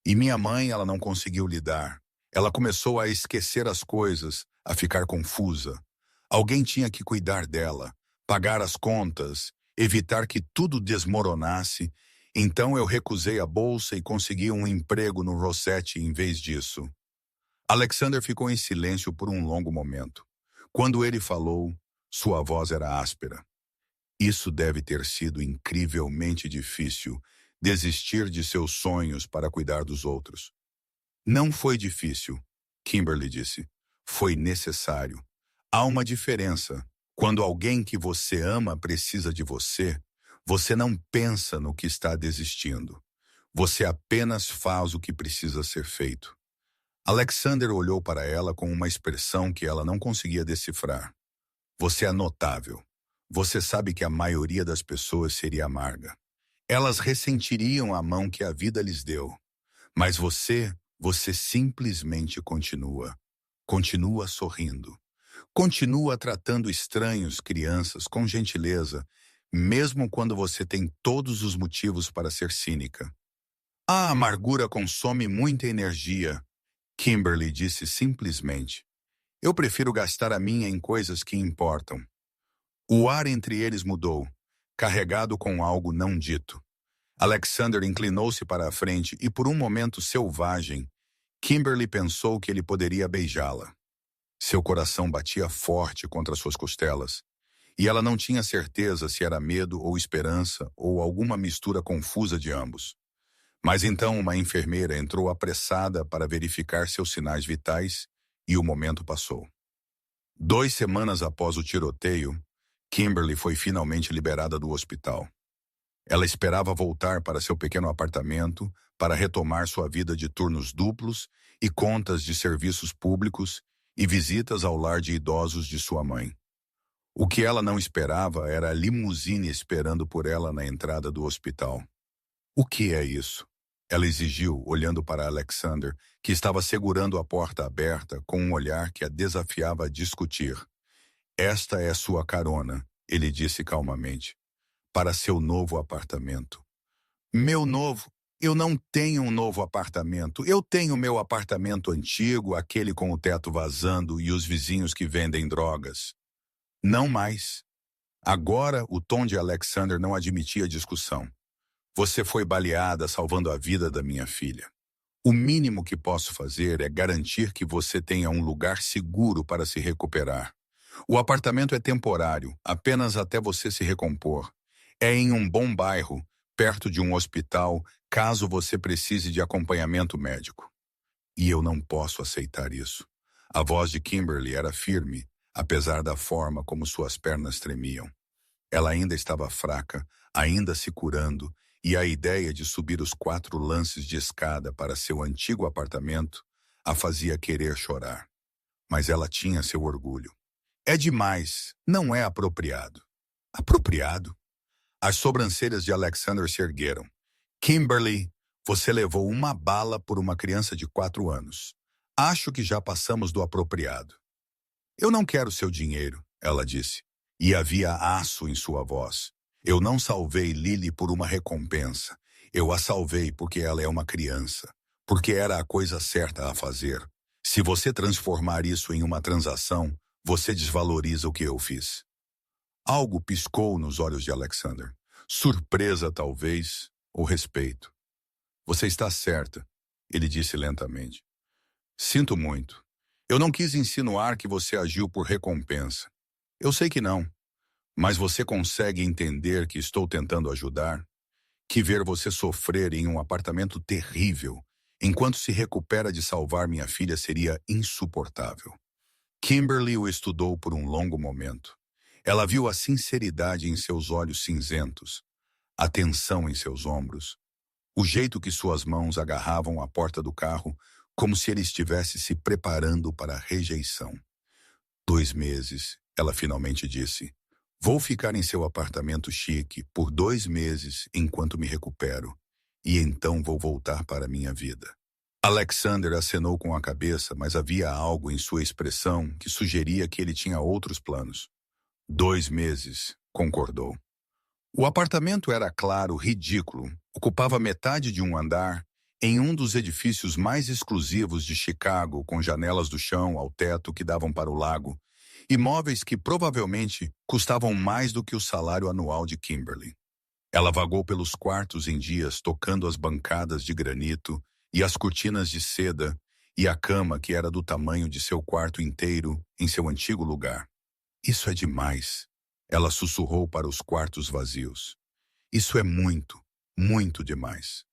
E minha mãe, ela não conseguiu lidar. Ela começou a esquecer as coisas, a ficar confusa. Alguém tinha que cuidar dela, pagar as contas, evitar que tudo desmoronasse. Então eu recusei a bolsa e consegui um emprego no Rossetti em vez disso. Alexander ficou em silêncio por um longo momento. Quando ele falou, sua voz era áspera. Isso deve ter sido incrivelmente difícil, desistir de seus sonhos para cuidar dos outros. Não foi difícil, Kimberly disse. Foi necessário. Há uma diferença. Quando alguém que você ama precisa de você, você não pensa no que está desistindo. Você apenas faz o que precisa ser feito. Alexander olhou para ela com uma expressão que ela não conseguia decifrar. Você é notável. Você sabe que a maioria das pessoas seria amarga. Elas ressentiriam a mão que a vida lhes deu. Mas você simplesmente continua. Continua sorrindo. Continua tratando estranhos, crianças, com gentileza, mesmo quando você tem todos os motivos para ser cínica. A amargura consome muita energia, Kimberly disse simplesmente. Eu prefiro gastar a minha em coisas que importam. O ar entre eles mudou, carregado com algo não dito. Alexander inclinou-se para a frente e, por um momento selvagem, Kimberly pensou que ele poderia beijá-la. Seu coração batia forte contra suas costelas, e ela não tinha certeza se era medo ou esperança ou alguma mistura confusa de ambos. Mas então uma enfermeira entrou apressada para verificar seus sinais vitais e o momento passou. 2 semanas após o tiroteio, Kimberly foi finalmente liberada do hospital. Ela esperava voltar para seu pequeno apartamento para retomar sua vida de turnos duplos e contas de serviços públicos e visitas ao lar de idosos de sua mãe. O que ela não esperava era a limusine esperando por ela na entrada do hospital. O que é isso? Ela exigiu, olhando para Alexander, que estava segurando a porta aberta com um olhar que a desafiava a discutir. Esta é sua carona, ele disse calmamente, para seu novo apartamento. Meu novo? Eu não tenho um novo apartamento. Eu tenho meu apartamento antigo, aquele com o teto vazando e os vizinhos que vendem drogas. Não mais. Agora, o tom de Alexander não admitia discussão. Você foi baleada salvando a vida da minha filha. O mínimo que posso fazer é garantir que você tenha um lugar seguro para se recuperar. O apartamento é temporário, apenas até você se recompor. É em um bom bairro, perto de um hospital, caso você precise de acompanhamento médico. E eu não posso aceitar isso. A voz de Kimberly era firme, apesar da forma como suas pernas tremiam. Ela ainda estava fraca, ainda se curando, e a ideia de subir os 4 lances de escada para seu antigo apartamento a fazia querer chorar. Mas ela tinha seu orgulho. É demais, não é apropriado. Apropriado? As sobrancelhas de Alexander se ergueram. Kimberly, você levou uma bala por uma criança de 4 anos. Acho que já passamos do apropriado. Eu não quero seu dinheiro, ela disse, e havia aço em sua voz. Eu não salvei Lily por uma recompensa. Eu a salvei porque ela é uma criança, porque era a coisa certa a fazer. Se você transformar isso em uma transação, você desvaloriza o que eu fiz. Algo piscou nos olhos de Alexander. Surpresa, talvez, ou respeito. Você está certa, ele disse lentamente. Sinto muito. Eu não quis insinuar que você agiu por recompensa. Eu sei que não. Mas você consegue entender que estou tentando ajudar? Que ver você sofrer em um apartamento terrível, enquanto se recupera de salvar minha filha, seria insuportável. Kimberly o estudou por um longo momento. Ela viu a sinceridade em seus olhos cinzentos, a tensão em seus ombros, o jeito que suas mãos agarravam a porta do carro, como se ele estivesse se preparando para a rejeição. 2 meses, ela finalmente disse. Vou ficar em seu apartamento chique por 2 meses enquanto me recupero, e então vou voltar para minha vida. Alexander acenou com a cabeça, mas havia algo em sua expressão que sugeria que ele tinha outros planos. 2 meses, concordou. O apartamento era, claro, ridículo. Ocupava metade de um andar, em um dos edifícios mais exclusivos de Chicago, com janelas do chão ao teto que davam para o lago, e móveis que provavelmente custavam mais do que o salário anual de Kimberly. Ela vagou pelos quartos em dias, tocando as bancadas de granito e as cortinas de seda e a cama que era do tamanho de seu quarto inteiro em seu antigo lugar. Isso é demais, ela sussurrou para os quartos vazios. Isso é muito, muito demais.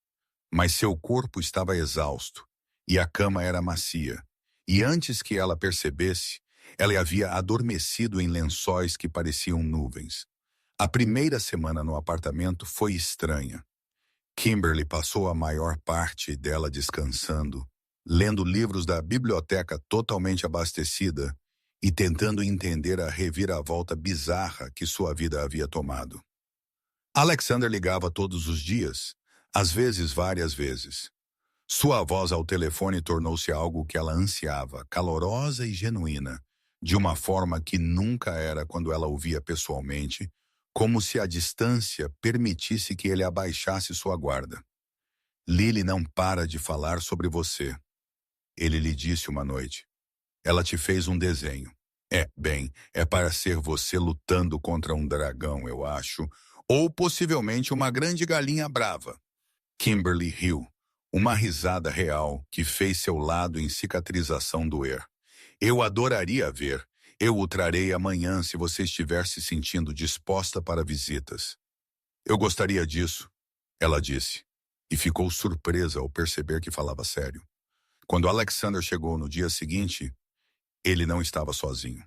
Mas seu corpo estava exausto e a cama era macia, e antes que ela percebesse, ela havia adormecido em lençóis que pareciam nuvens. A primeira semana no apartamento foi estranha. Kimberly passou a maior parte dela descansando, lendo livros da biblioteca totalmente abastecida e tentando entender a reviravolta bizarra que sua vida havia tomado. Alexander ligava todos os dias, às vezes várias vezes. Sua voz ao telefone tornou-se algo que ela ansiava, calorosa e genuína, de uma forma que nunca era quando ela o via pessoalmente, como se a distância permitisse que ele abaixasse sua guarda. Lily não para de falar sobre você, ele lhe disse uma noite. Ela te fez um desenho. É para ser você lutando contra um dragão, eu acho, ou possivelmente uma grande galinha brava. Kimberly riu, uma risada real que fez seu lado em cicatrização doer. Eu adoraria ver. Eu o trarei amanhã se você estiver se sentindo disposta para visitas. Eu gostaria disso, ela disse, e ficou surpresa ao perceber que falava sério. Quando Alexander chegou no dia seguinte, ele não estava sozinho.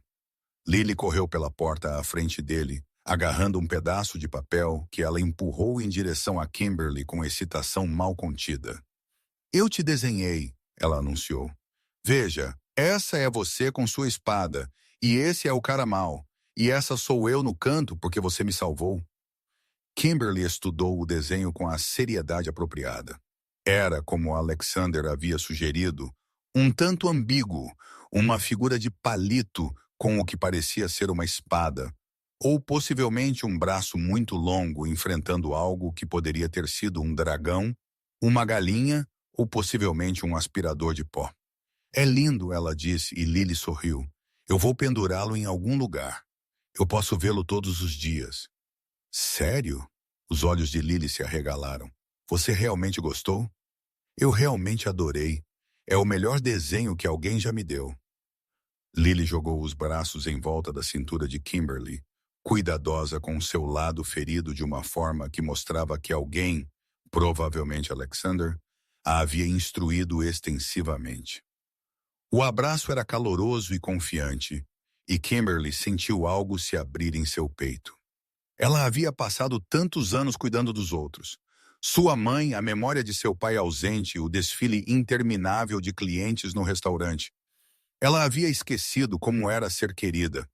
Lily correu pela porta à frente dele, agarrando um pedaço de papel que ela empurrou em direção a Kimberly com excitação mal contida. Eu te desenhei, ela anunciou. Veja, essa é você com sua espada, e esse é o cara mau, e essa sou eu no canto porque você me salvou. Kimberly estudou o desenho com a seriedade apropriada. Era, como Alexander havia sugerido, um tanto ambíguo, uma figura de palito com o que parecia ser uma espada, ou possivelmente um braço muito longo enfrentando algo que poderia ter sido um dragão, uma galinha ou possivelmente um aspirador de pó. É lindo, ela disse, e Lily sorriu. Eu vou pendurá-lo em algum lugar. Eu posso vê-lo todos os dias. Sério? Os olhos de Lily se arregalaram. Você realmente gostou? Eu realmente adorei. É o melhor desenho que alguém já me deu. Lily jogou os braços em volta da cintura de Kimberly, cuidadosa com seu lado ferido de uma forma que mostrava que alguém, provavelmente Alexander, a havia instruído extensivamente. O abraço era caloroso e confiante, e Kimberly sentiu algo se abrir em seu peito. Ela havia passado tantos anos cuidando dos outros. Sua mãe, a memória de seu pai ausente, o desfile interminável de clientes no restaurante. Ela havia esquecido como era ser querida,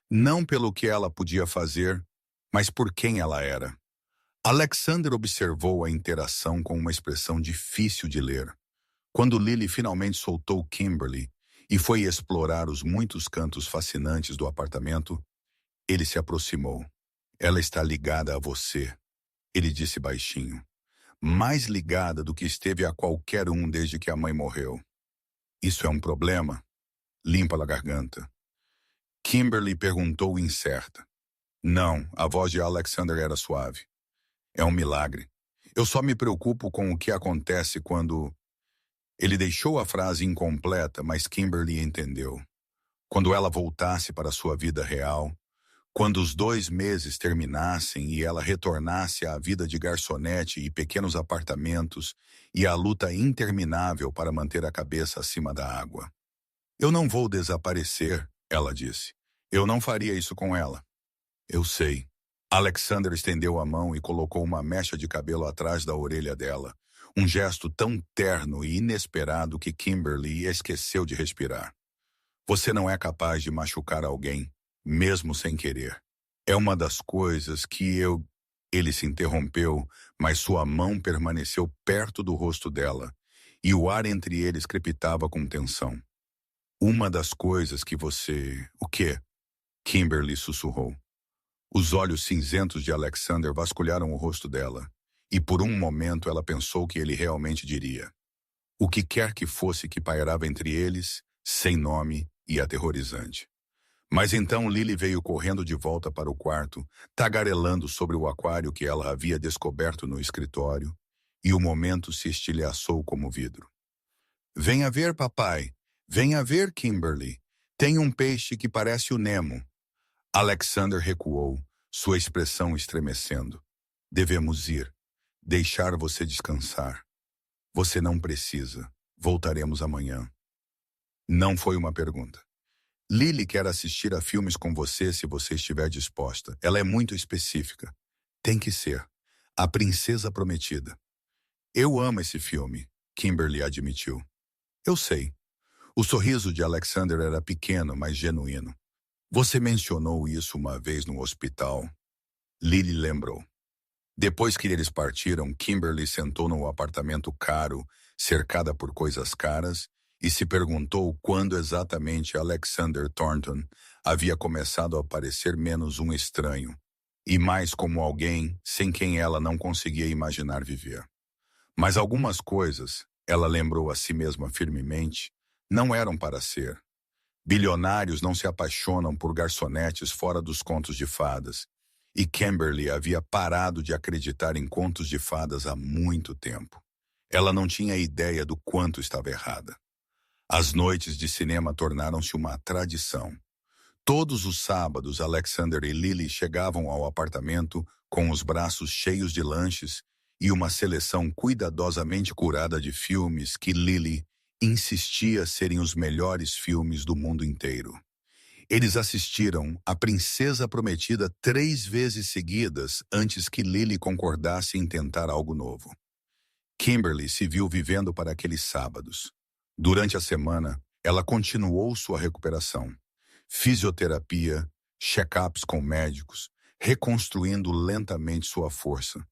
não pelo que ela podia fazer, mas por quem ela era. Alexander observou a interação com uma expressão difícil de ler. Quando Lily finalmente soltou Kimberly e foi explorar os muitos cantos fascinantes do apartamento, ele se aproximou. Ela está ligada a você, ele disse baixinho. Mais ligada do que esteve a qualquer um desde que a mãe morreu. Isso é um problema? Limpa a garganta. Kimberly perguntou incerta. Não, a voz de Alexander era suave. É um milagre. Eu só me preocupo com o que acontece quando... Ele deixou a frase incompleta, mas Kimberly entendeu. Quando ela voltasse para sua vida real, quando os 2 meses terminassem e ela retornasse à vida de garçonete e pequenos apartamentos e à luta interminável para manter a cabeça acima da água. Eu não vou desaparecer, ela disse. Eu não faria isso com ela. Eu sei. Alexander estendeu a mão e colocou uma mecha de cabelo atrás da orelha dela. Um gesto tão terno e inesperado que Kimberly esqueceu de respirar. Você não é capaz de machucar alguém, mesmo sem querer. É uma das coisas que eu... Ele se interrompeu, mas sua mão permaneceu perto do rosto dela, e o ar entre eles crepitava com tensão. Uma das coisas que você... O quê? Kimberly sussurrou. Os olhos cinzentos de Alexander vasculharam o rosto dela, e por um momento ela pensou que ele realmente diria. O que quer que fosse que pairava entre eles, sem nome e aterrorizante. Mas então Lily veio correndo de volta para o quarto, tagarelando sobre o aquário que ela havia descoberto no escritório, e o momento se estilhaçou como vidro. Venha ver, papai. Venha ver, Kimberly. Tem um peixe que parece o Nemo. Alexander recuou, sua expressão estremecendo. Devemos ir. Deixar você descansar. Você não precisa. Voltaremos amanhã. Não foi uma pergunta. Lily quer assistir a filmes com você se você estiver disposta. Ela é muito específica. Tem que ser. A princesa prometida. Eu amo esse filme, Kimberly admitiu. Eu sei. O sorriso de Alexander era pequeno, mas genuíno. Você mencionou isso uma vez no hospital. Lily lembrou. Depois que eles partiram, Kimberly sentou no apartamento caro, cercada por coisas caras, e se perguntou quando exatamente Alexander Thornton havia começado a parecer menos um estranho, e mais como alguém sem quem ela não conseguia imaginar viver. Mas algumas coisas, ela lembrou a si mesma firmemente, não eram para ser. Bilionários não se apaixonam por garçonetes fora dos contos de fadas, e Kimberly havia parado de acreditar em contos de fadas há muito tempo. Ela não tinha ideia do quanto estava errada. As noites de cinema tornaram-se uma tradição. Todos os sábados, Alexander e Lily chegavam ao apartamento com os braços cheios de lanches e uma seleção cuidadosamente curada de filmes que Lily insistia serem os melhores filmes do mundo inteiro. Eles assistiram A Princesa Prometida 3 vezes seguidas antes que Lily concordasse em tentar algo novo. Kimberly se viu vivendo para aqueles sábados. Durante a semana, ela continuou sua recuperação. Fisioterapia, check-ups com médicos, reconstruindo lentamente sua força.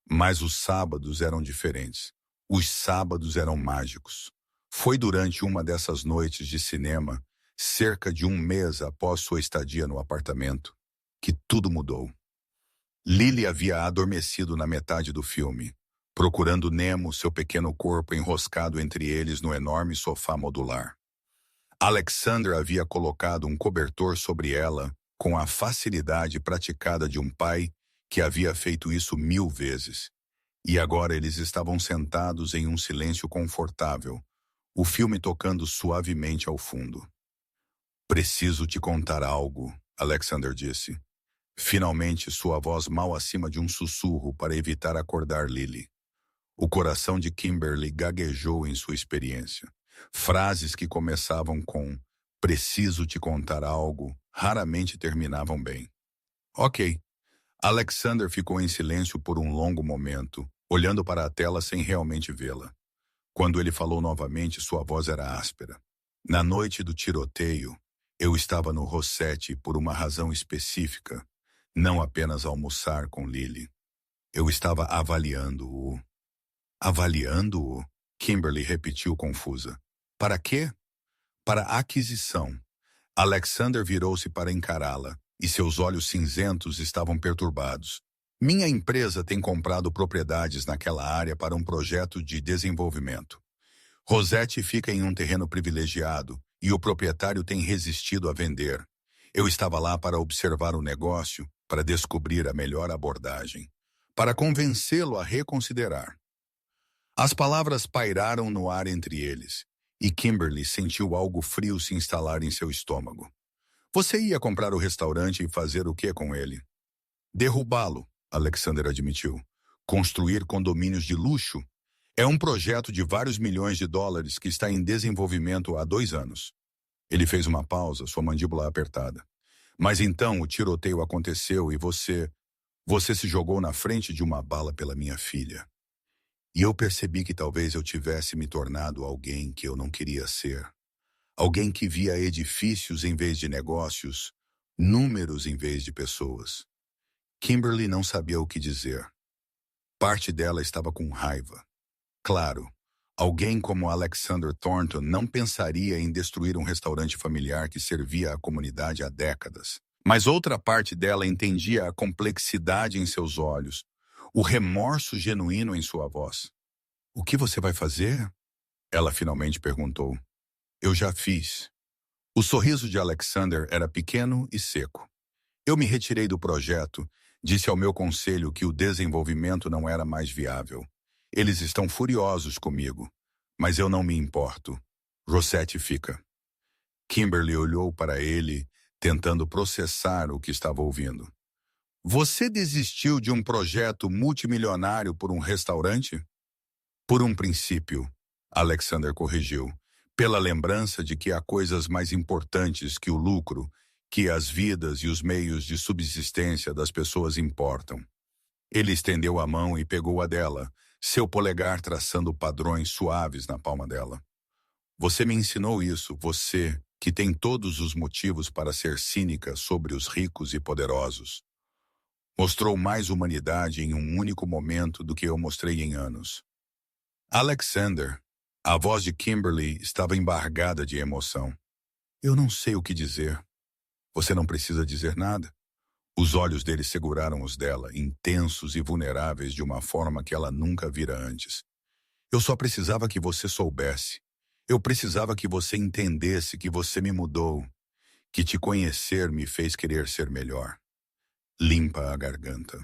Mas os sábados eram diferentes. Os sábados eram mágicos. Foi durante uma dessas noites de cinema, cerca de um mês após sua estadia no apartamento, que tudo mudou. Lily havia adormecido na metade do filme, procurando Nemo, seu pequeno corpo enroscado entre eles no enorme sofá modular. Alexander havia colocado um cobertor sobre ela com a facilidade praticada de um pai que havia feito isso 1000 vezes. E agora eles estavam sentados em um silêncio confortável, o filme tocando suavemente ao fundo. Preciso te contar algo, Alexander disse. Finalmente, sua voz mal acima de um sussurro para evitar acordar Lily. O coração de Kimberly gaguejou em sua experiência. Frases que começavam com "preciso te contar algo" raramente terminavam bem. Ok. Alexander ficou em silêncio por um longo momento, olhando para a tela sem realmente vê-la. Quando ele falou novamente, sua voz era áspera. Na noite do tiroteio, eu estava no Rossetti por uma razão específica, não apenas almoçar com Lily. Eu estava avaliando-o. Avaliando-o? Kimberly repetiu confusa. Para quê? Para aquisição. Alexander virou-se para encará-la, e seus olhos cinzentos estavam perturbados. Minha empresa tem comprado propriedades naquela área para um projeto de desenvolvimento. Rossetti fica em um terreno privilegiado, e o proprietário tem resistido a vender. Eu estava lá para observar o negócio, para descobrir a melhor abordagem, para convencê-lo a reconsiderar. As palavras pairaram no ar entre eles, e Kimberly sentiu algo frio se instalar em seu estômago. Você ia comprar o restaurante e fazer o que com ele? Derrubá-lo, Alexander admitiu. Construir condomínios de luxo? É um projeto de vários milhões de dólares que está em desenvolvimento há 2 anos. Ele fez uma pausa, sua mandíbula apertada. Mas então o tiroteio aconteceu e você se jogou na frente de uma bala pela minha filha. E eu percebi que talvez eu tivesse me tornado alguém que eu não queria ser. Alguém que via edifícios em vez de negócios, números em vez de pessoas. Kimberly não sabia o que dizer. Parte dela estava com raiva. Claro, alguém como Alexander Thornton não pensaria em destruir um restaurante familiar que servia à comunidade há décadas. Mas outra parte dela entendia a complexidade em seus olhos, o remorso genuíno em sua voz. O que você vai fazer? Ela finalmente perguntou. Eu já fiz. O sorriso de Alexander era pequeno e seco. Eu me retirei do projeto, disse ao meu conselho que o desenvolvimento não era mais viável. Eles estão furiosos comigo, mas eu não me importo. Rossetti fica. Kimberly olhou para ele, tentando processar o que estava ouvindo. Você desistiu de um projeto multimilionário por um restaurante? Por um princípio, Alexander corrigiu, pela lembrança de que há coisas mais importantes que o lucro, que as vidas e os meios de subsistência das pessoas importam. Ele estendeu a mão e pegou a dela, seu polegar traçando padrões suaves na palma dela. Você me ensinou isso, você, que tem todos os motivos para ser cínica sobre os ricos e poderosos. Mostrou mais humanidade em um único momento do que eu mostrei em anos. Alexander, a voz de Kimberly estava embargada de emoção. Eu não sei o que dizer. Você não precisa dizer nada. Os olhos dele seguraram os dela, intensos e vulneráveis de uma forma que ela nunca vira antes. Eu só precisava que você soubesse. Eu precisava que você entendesse que você me mudou, que te conhecer me fez querer ser melhor. Limpa a garganta.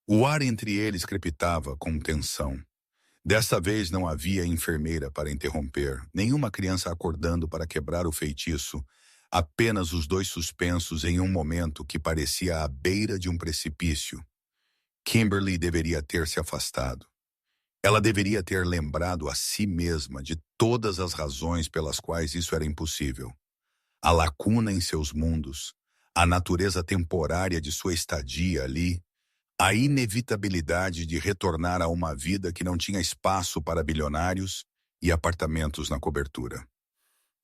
O ar entre eles crepitava com tensão. Dessa vez não havia enfermeira para interromper, nenhuma criança acordando para quebrar o feitiço, apenas os dois suspensos em um momento que parecia à beira de um precipício. Kimberly deveria ter se afastado. Ela deveria ter lembrado a si mesma de todas as razões pelas quais isso era impossível. A lacuna em seus mundos, a natureza temporária de sua estadia ali, a inevitabilidade de retornar a uma vida que não tinha espaço para bilionários e apartamentos na cobertura.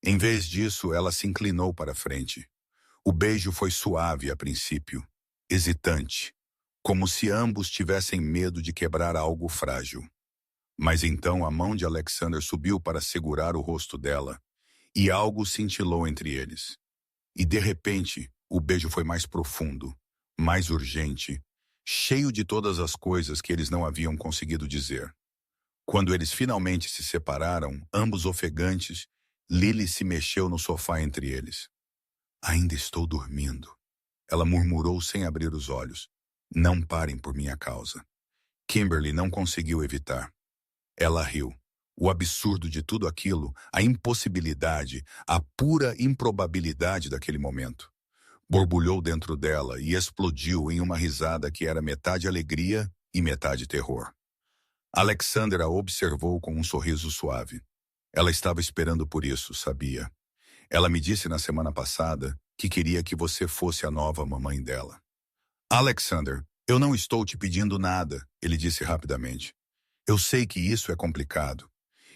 Em vez disso, ela se inclinou para frente. O beijo foi suave a princípio, hesitante, como se ambos tivessem medo de quebrar algo frágil. Mas então a mão de Alexander subiu para segurar o rosto dela, e algo cintilou entre eles. E de repente, o beijo foi mais profundo, mais urgente, cheio de todas as coisas que eles não haviam conseguido dizer. Quando eles finalmente se separaram, ambos ofegantes, Lily se mexeu no sofá entre eles. Ainda estou dormindo. Ela murmurou sem abrir os olhos. Não parem por minha causa. Kimberly não conseguiu evitar. Ela riu. O absurdo de tudo aquilo, a impossibilidade, a pura improbabilidade daquele momento. Borbulhou dentro dela e explodiu em uma risada que era metade alegria e metade terror. Alexander a observou com um sorriso suave. Ela estava esperando por isso, sabia. Ela me disse na semana passada que queria que você fosse a nova mamãe dela. Alexander, eu não estou te pedindo nada, ele disse rapidamente. Eu sei que isso é complicado.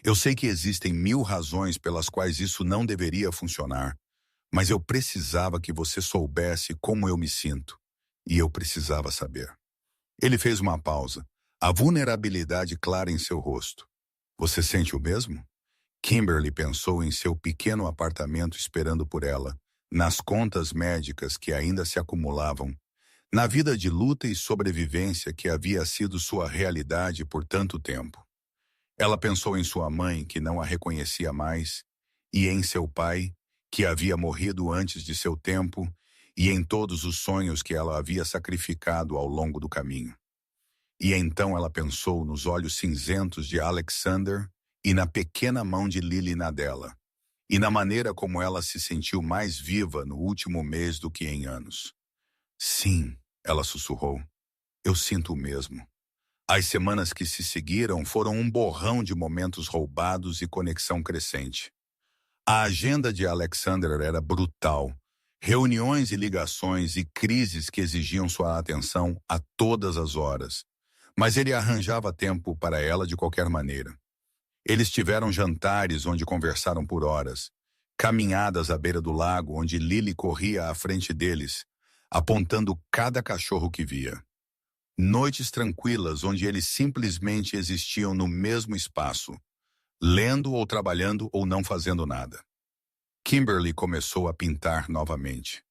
Eu sei que existem 1000 razões pelas quais isso não deveria funcionar, mas eu precisava que você soubesse como eu me sinto, e eu precisava saber. Ele fez uma pausa, a vulnerabilidade clara em seu rosto. Você sente o mesmo? Kimberly pensou em seu pequeno apartamento esperando por ela, nas contas médicas que ainda se acumulavam, na vida de luta e sobrevivência que havia sido sua realidade por tanto tempo. Ela pensou em sua mãe, que não a reconhecia mais, e em seu pai, que havia morrido antes de seu tempo, e em todos os sonhos que ela havia sacrificado ao longo do caminho. E então ela pensou nos olhos cinzentos de Alexander e na pequena mão de Lily na dela, e na maneira como ela se sentiu mais viva no último mês do que em anos. Sim, ela sussurrou. Eu sinto o mesmo. As semanas que se seguiram foram um borrão de momentos roubados e conexão crescente. A agenda de Alexander era brutal. Reuniões e ligações e crises que exigiam sua atenção a todas as horas. Mas ele arranjava tempo para ela de qualquer maneira. Eles tiveram jantares onde conversaram por horas, caminhadas à beira do lago onde Lily corria à frente deles, apontando cada cachorro que via. Noites tranquilas onde eles simplesmente existiam no mesmo espaço, lendo ou trabalhando ou não fazendo nada. Kimberly começou a pintar novamente.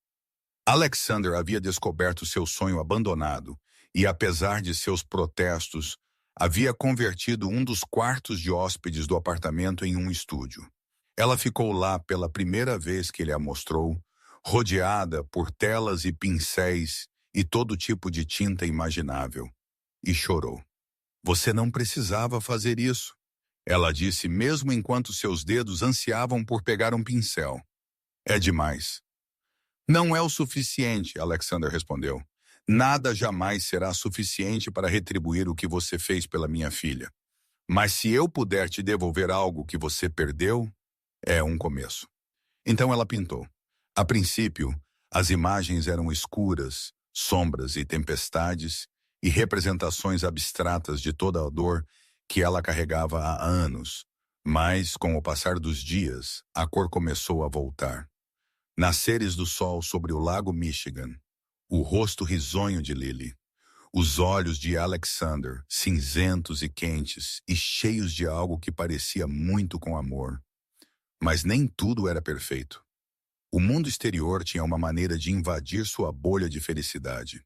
Alexander havia descoberto seu sonho abandonado e, apesar de seus protestos, havia convertido um dos quartos de hóspedes do apartamento em um estúdio. Ela ficou lá pela primeira vez que ele a mostrou, rodeada por telas e pincéis e todo tipo de tinta imaginável, e chorou. Você não precisava fazer isso, ela disse mesmo enquanto seus dedos ansiavam por pegar um pincel. É demais. Não é o suficiente, Alexander respondeu. Nada jamais será suficiente para retribuir o que você fez pela minha filha. Mas se eu puder te devolver algo que você perdeu, é um começo. Então ela pintou. A princípio, as imagens eram escuras, sombras e tempestades, e representações abstratas de toda a dor que ela carregava há anos, mas, com o passar dos dias, a cor começou a voltar. Nasceres do sol sobre o lago Michigan, o rosto risonho de Lily, os olhos de Alexander, cinzentos e quentes e cheios de algo que parecia muito com amor. Mas nem tudo era perfeito. O mundo exterior tinha uma maneira de invadir sua bolha de felicidade.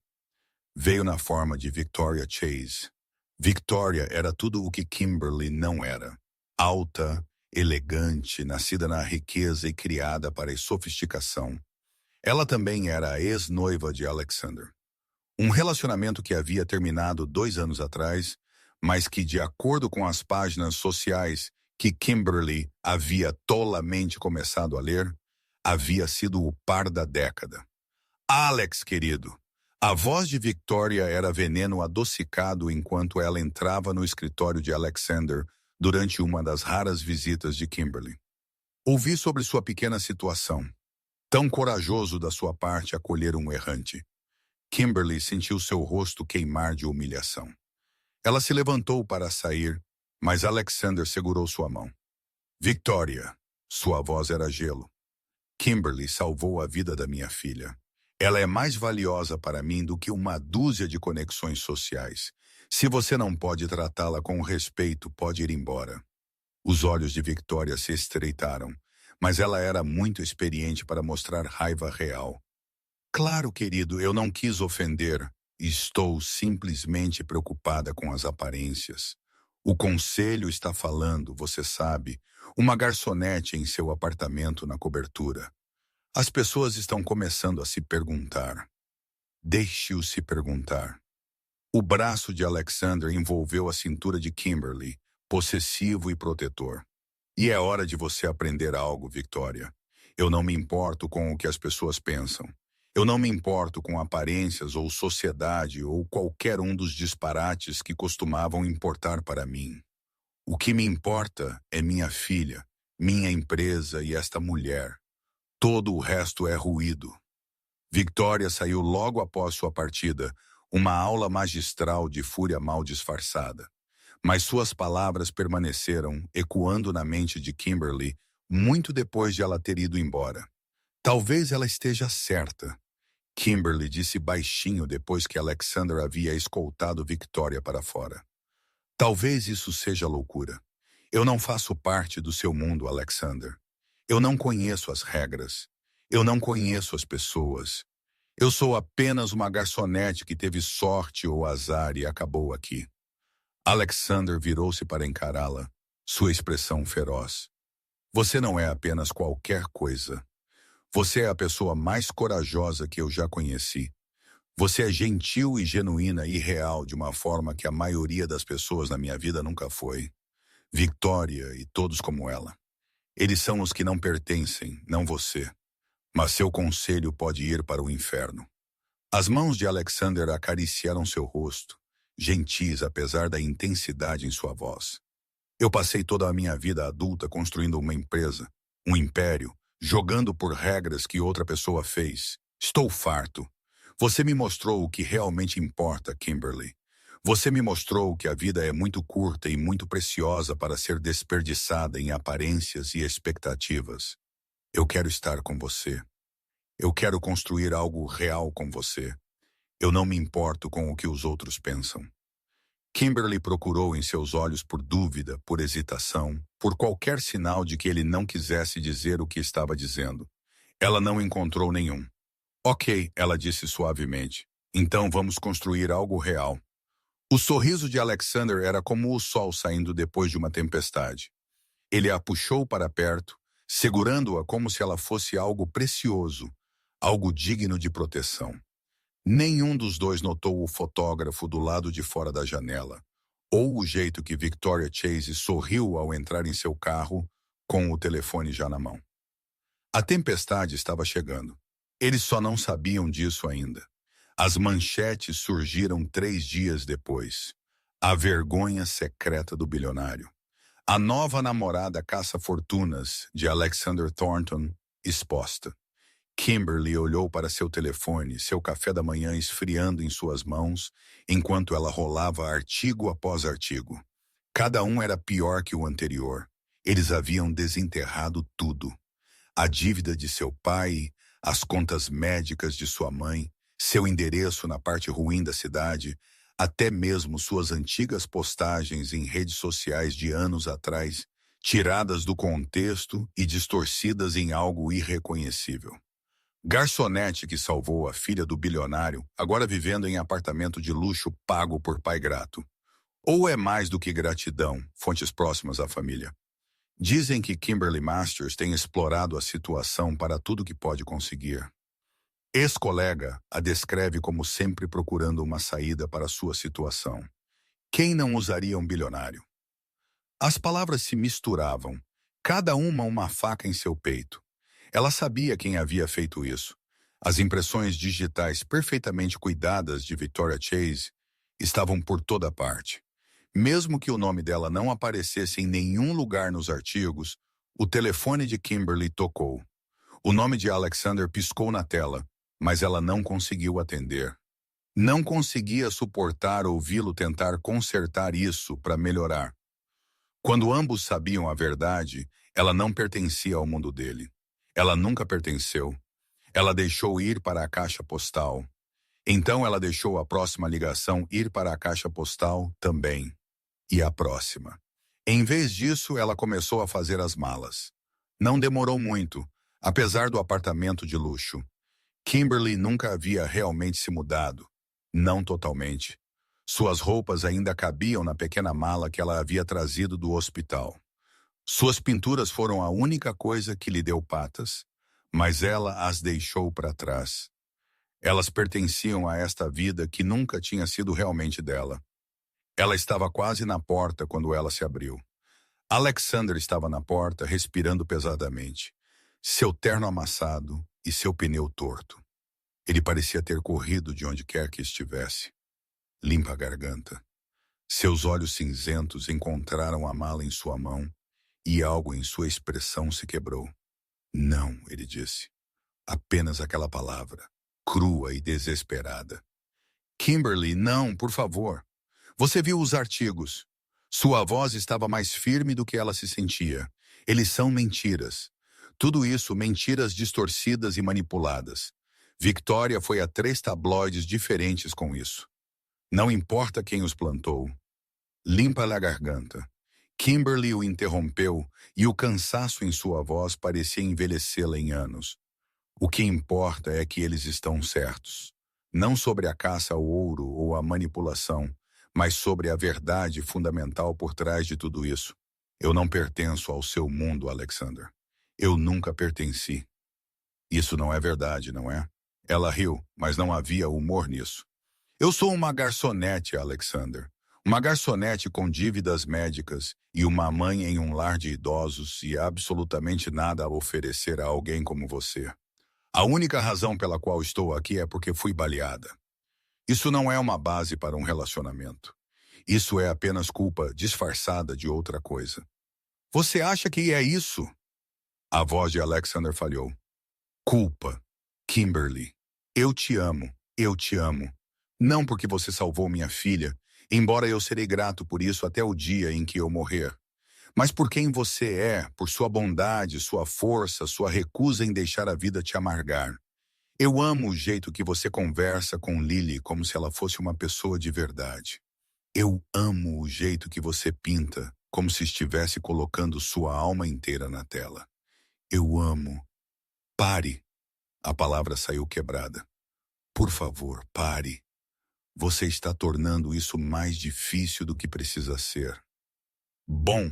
Veio na forma de Victoria Chase. Victoria era tudo o que Kimberly não era. Alta, elegante, nascida na riqueza e criada para a sofisticação. Ela também era a ex-noiva de Alexander. Um relacionamento que havia terminado 2 anos atrás, mas que, de acordo com as páginas sociais que Kimberly havia tolamente começado a ler, havia sido o par da década. Alex, querido! A voz de Victoria era veneno adocicado enquanto ela entrava no escritório de Alexander durante uma das raras visitas de Kimberly. Ouvi sobre sua pequena situação. Tão corajoso da sua parte acolher um errante. Kimberly sentiu seu rosto queimar de humilhação. Ela se levantou para sair, mas Alexander segurou sua mão. Victoria, sua voz era gelo. Kimberly salvou a vida da minha filha. Ela é mais valiosa para mim do que uma dúzia de conexões sociais. Se você não pode tratá-la com respeito, pode ir embora. Os olhos de Victoria se estreitaram, mas ela era muito experiente para mostrar raiva real. Claro, querido, eu não quis ofender. Estou simplesmente preocupada com as aparências. O conselho está falando, você sabe, uma garçonete em seu apartamento na cobertura. As pessoas estão começando a se perguntar. Deixe-o se perguntar. O braço de Alexander envolveu a cintura de Kimberly, possessivo e protetor. E é hora de você aprender algo, Victoria. Eu não me importo com o que as pessoas pensam. Eu não me importo com aparências ou sociedade ou qualquer um dos disparates que costumavam importar para mim. O que me importa é minha filha, minha empresa e esta mulher. Todo o resto é ruído. Victoria saiu logo após sua partida, uma aula magistral de fúria mal disfarçada. Mas suas palavras permaneceram ecoando na mente de Kimberly muito depois de ela ter ido embora. Talvez ela esteja certa. Kimberly disse baixinho depois que Alexander havia escoltado Victoria para fora. Talvez isso seja loucura. Eu não faço parte do seu mundo, Alexander. Eu não conheço as regras. Eu não conheço as pessoas. Eu sou apenas uma garçonete que teve sorte ou azar e acabou aqui. Alexander virou-se para encará-la, sua expressão feroz. Você não é apenas qualquer coisa. Você é a pessoa mais corajosa que eu já conheci. Você é gentil e genuína e real de uma forma que a maioria das pessoas na minha vida nunca foi. Victoria e todos como ela. Eles são os que não pertencem, não você. Mas seu conselho pode ir para o inferno. As mãos de Alexander acariciaram seu rosto, gentis apesar da intensidade em sua voz. Eu passei toda a minha vida adulta construindo uma empresa, um império, jogando por regras que outra pessoa fez. Estou farto. Você me mostrou o que realmente importa, Kimberly. Você me mostrou que a vida é muito curta e muito preciosa para ser desperdiçada em aparências e expectativas. Eu quero estar com você. Eu quero construir algo real com você. Eu não me importo com o que os outros pensam. Kimberly procurou em seus olhos por dúvida, por hesitação, por qualquer sinal de que ele não quisesse dizer o que estava dizendo. Ela não encontrou nenhum. Ok, ela disse suavemente. Então vamos construir algo real. O sorriso de Alexander era como o sol saindo depois de uma tempestade. Ele a puxou para perto, segurando-a como se ela fosse algo precioso, algo digno de proteção. Nenhum dos dois notou o fotógrafo do lado de fora da janela, ou o jeito que Victoria Chase sorriu ao entrar em seu carro, com o telefone já na mão. A tempestade estava chegando. Eles só não sabiam disso ainda. As manchetes surgiram 3 dias depois. A vergonha secreta do bilionário. A nova namorada caça-fortunas de Alexander Thornton exposta. Kimberly olhou para seu telefone, seu café da manhã esfriando em suas mãos, enquanto ela rolava artigo após artigo. Cada um era pior que o anterior. Eles haviam desenterrado tudo. A dívida de seu pai, as contas médicas de sua mãe, seu endereço na parte ruim da cidade, até mesmo suas antigas postagens em redes sociais de anos atrás, tiradas do contexto e distorcidas em algo irreconhecível. Garçonete que salvou a filha do bilionário, agora vivendo em apartamento de luxo pago por pai grato. Ou é mais do que gratidão, fontes próximas à família. Dizem que Kimberly Masters tem explorado a situação para tudo que pode conseguir. Ex-colega a descreve como sempre procurando uma saída para sua situação. Quem não usaria um bilionário? As palavras se misturavam, cada uma faca em seu peito. Ela sabia quem havia feito isso. As impressões digitais perfeitamente cuidadas de Victoria Chase estavam por toda parte. Mesmo que o nome dela não aparecesse em nenhum lugar nos artigos, o telefone de Kimberly tocou. O nome de Alexander piscou na tela, mas ela não conseguiu atender. Não conseguia suportar ouvi-lo tentar consertar isso para melhorar. Quando ambos sabiam a verdade, ela não pertencia ao mundo dele. Ela nunca pertenceu. Ela deixou ir para a caixa postal. Então ela deixou a próxima ligação ir para a caixa postal também. E a próxima. Em vez disso, ela começou a fazer as malas. Não demorou muito, apesar do apartamento de luxo. Kimberly nunca havia realmente se mudado. Não totalmente. Suas roupas ainda cabiam na pequena mala que ela havia trazido do hospital. Suas pinturas foram a única coisa que lhe deu patas, mas ela as deixou para trás. Elas pertenciam a esta vida que nunca tinha sido realmente dela. Ela estava quase na porta quando ela se abriu. Alexander estava na porta, respirando pesadamente. Seu terno amassado e seu pneu torto. Ele parecia ter corrido de onde quer que estivesse. Limpa a garganta. Seus olhos cinzentos encontraram a mala em sua mão e algo em sua expressão se quebrou. Não, ele disse. Apenas aquela palavra, crua e desesperada. Kimberly, não, por favor. Você viu os artigos. Sua voz estava mais firme do que ela se sentia. Eles são mentiras. Tudo isso, mentiras distorcidas e manipuladas. Victoria foi a 3 tabloides diferentes com isso. Não importa quem os plantou. Limpa-lhe a garganta. Kimberly o interrompeu e o cansaço em sua voz parecia envelhecê-la em anos. O que importa é que eles estão certos. Não sobre a caça ao ouro ou a manipulação, mas sobre a verdade fundamental por trás de tudo isso. Eu não pertenço ao seu mundo, Alexander. Eu nunca pertenci. Isso não é verdade, não é? Ela riu, mas não havia humor nisso. Eu sou uma garçonete, Alexander. Uma garçonete com dívidas médicas e uma mãe em um lar de idosos e absolutamente nada a oferecer a alguém como você. A única razão pela qual estou aqui é porque fui baleada. Isso não é uma base para um relacionamento. Isso é apenas culpa disfarçada de outra coisa. Você acha que é isso? A voz de Alexander falhou. Culpa. Kimberly. Eu te amo. Eu te amo. Não porque você salvou minha filha, embora eu serei grato por isso até o dia em que eu morrer. Mas por quem você é, por sua bondade, sua força, sua recusa em deixar a vida te amargar. Eu amo o jeito que você conversa com Lily como se ela fosse uma pessoa de verdade. Eu amo o jeito que você pinta, como se estivesse colocando sua alma inteira na tela. Eu amo. Pare. A palavra saiu quebrada. Por favor, pare. Você está tornando isso mais difícil do que precisa ser. Bom.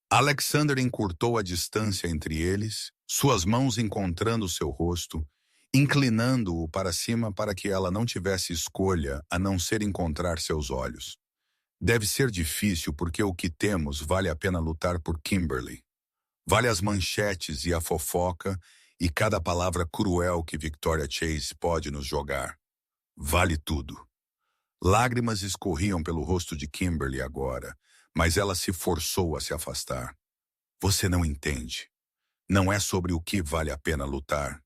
Alexander encurtou a distância entre eles, suas mãos encontrando seu rosto, inclinando-o para cima para que ela não tivesse escolha a não ser encontrar seus olhos. Deve ser difícil porque o que temos vale a pena lutar por Kimberly. Vale as manchetes e a fofoca e cada palavra cruel que Victoria Chase pode nos jogar. Vale tudo. Lágrimas escorriam pelo rosto de Kimberly agora, mas ela se forçou a se afastar. Você não entende. Não é sobre o que vale a pena lutar.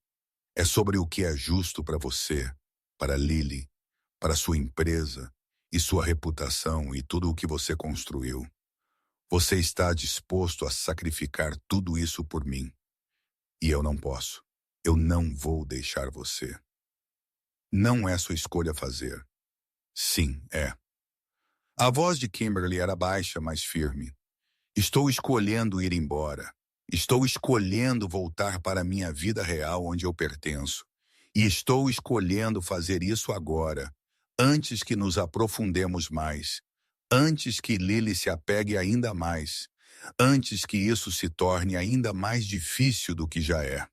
É sobre o que é justo para você, para Lily, para sua empresa e sua reputação e tudo o que você construiu. Você está disposto a sacrificar tudo isso por mim. E eu não posso. Eu não vou deixar você. Não é sua escolha fazer. Sim, é. A voz de Kimberly era baixa, mas firme. Estou escolhendo ir embora. Estou escolhendo voltar para a minha vida real onde eu pertenço. E estou escolhendo fazer isso agora, antes que nos aprofundemos mais, antes que Lily se apegue ainda mais, antes que isso se torne ainda mais difícil do que já é.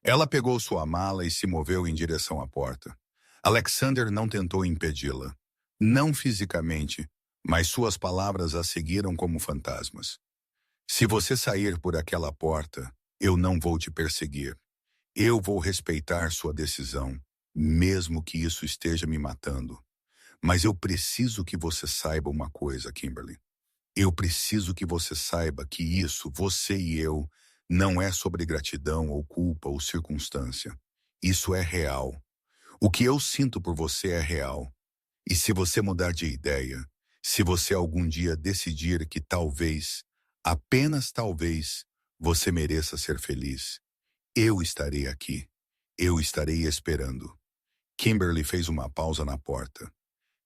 Ela pegou sua mala e se moveu em direção à porta. Alexander não tentou impedi-la. Não fisicamente, mas suas palavras a seguiram como fantasmas. Se você sair por aquela porta, eu não vou te perseguir. Eu vou respeitar sua decisão, mesmo que isso esteja me matando. Mas eu preciso que você saiba uma coisa, Kimberly. Eu preciso que você saiba que isso, você e eu, não é sobre gratidão ou culpa ou circunstância. Isso é real. O que eu sinto por você é real. E se você mudar de ideia, se você algum dia decidir que talvez, apenas talvez, você mereça ser feliz, eu estarei aqui. Eu estarei esperando. Kimberly fez uma pausa na porta.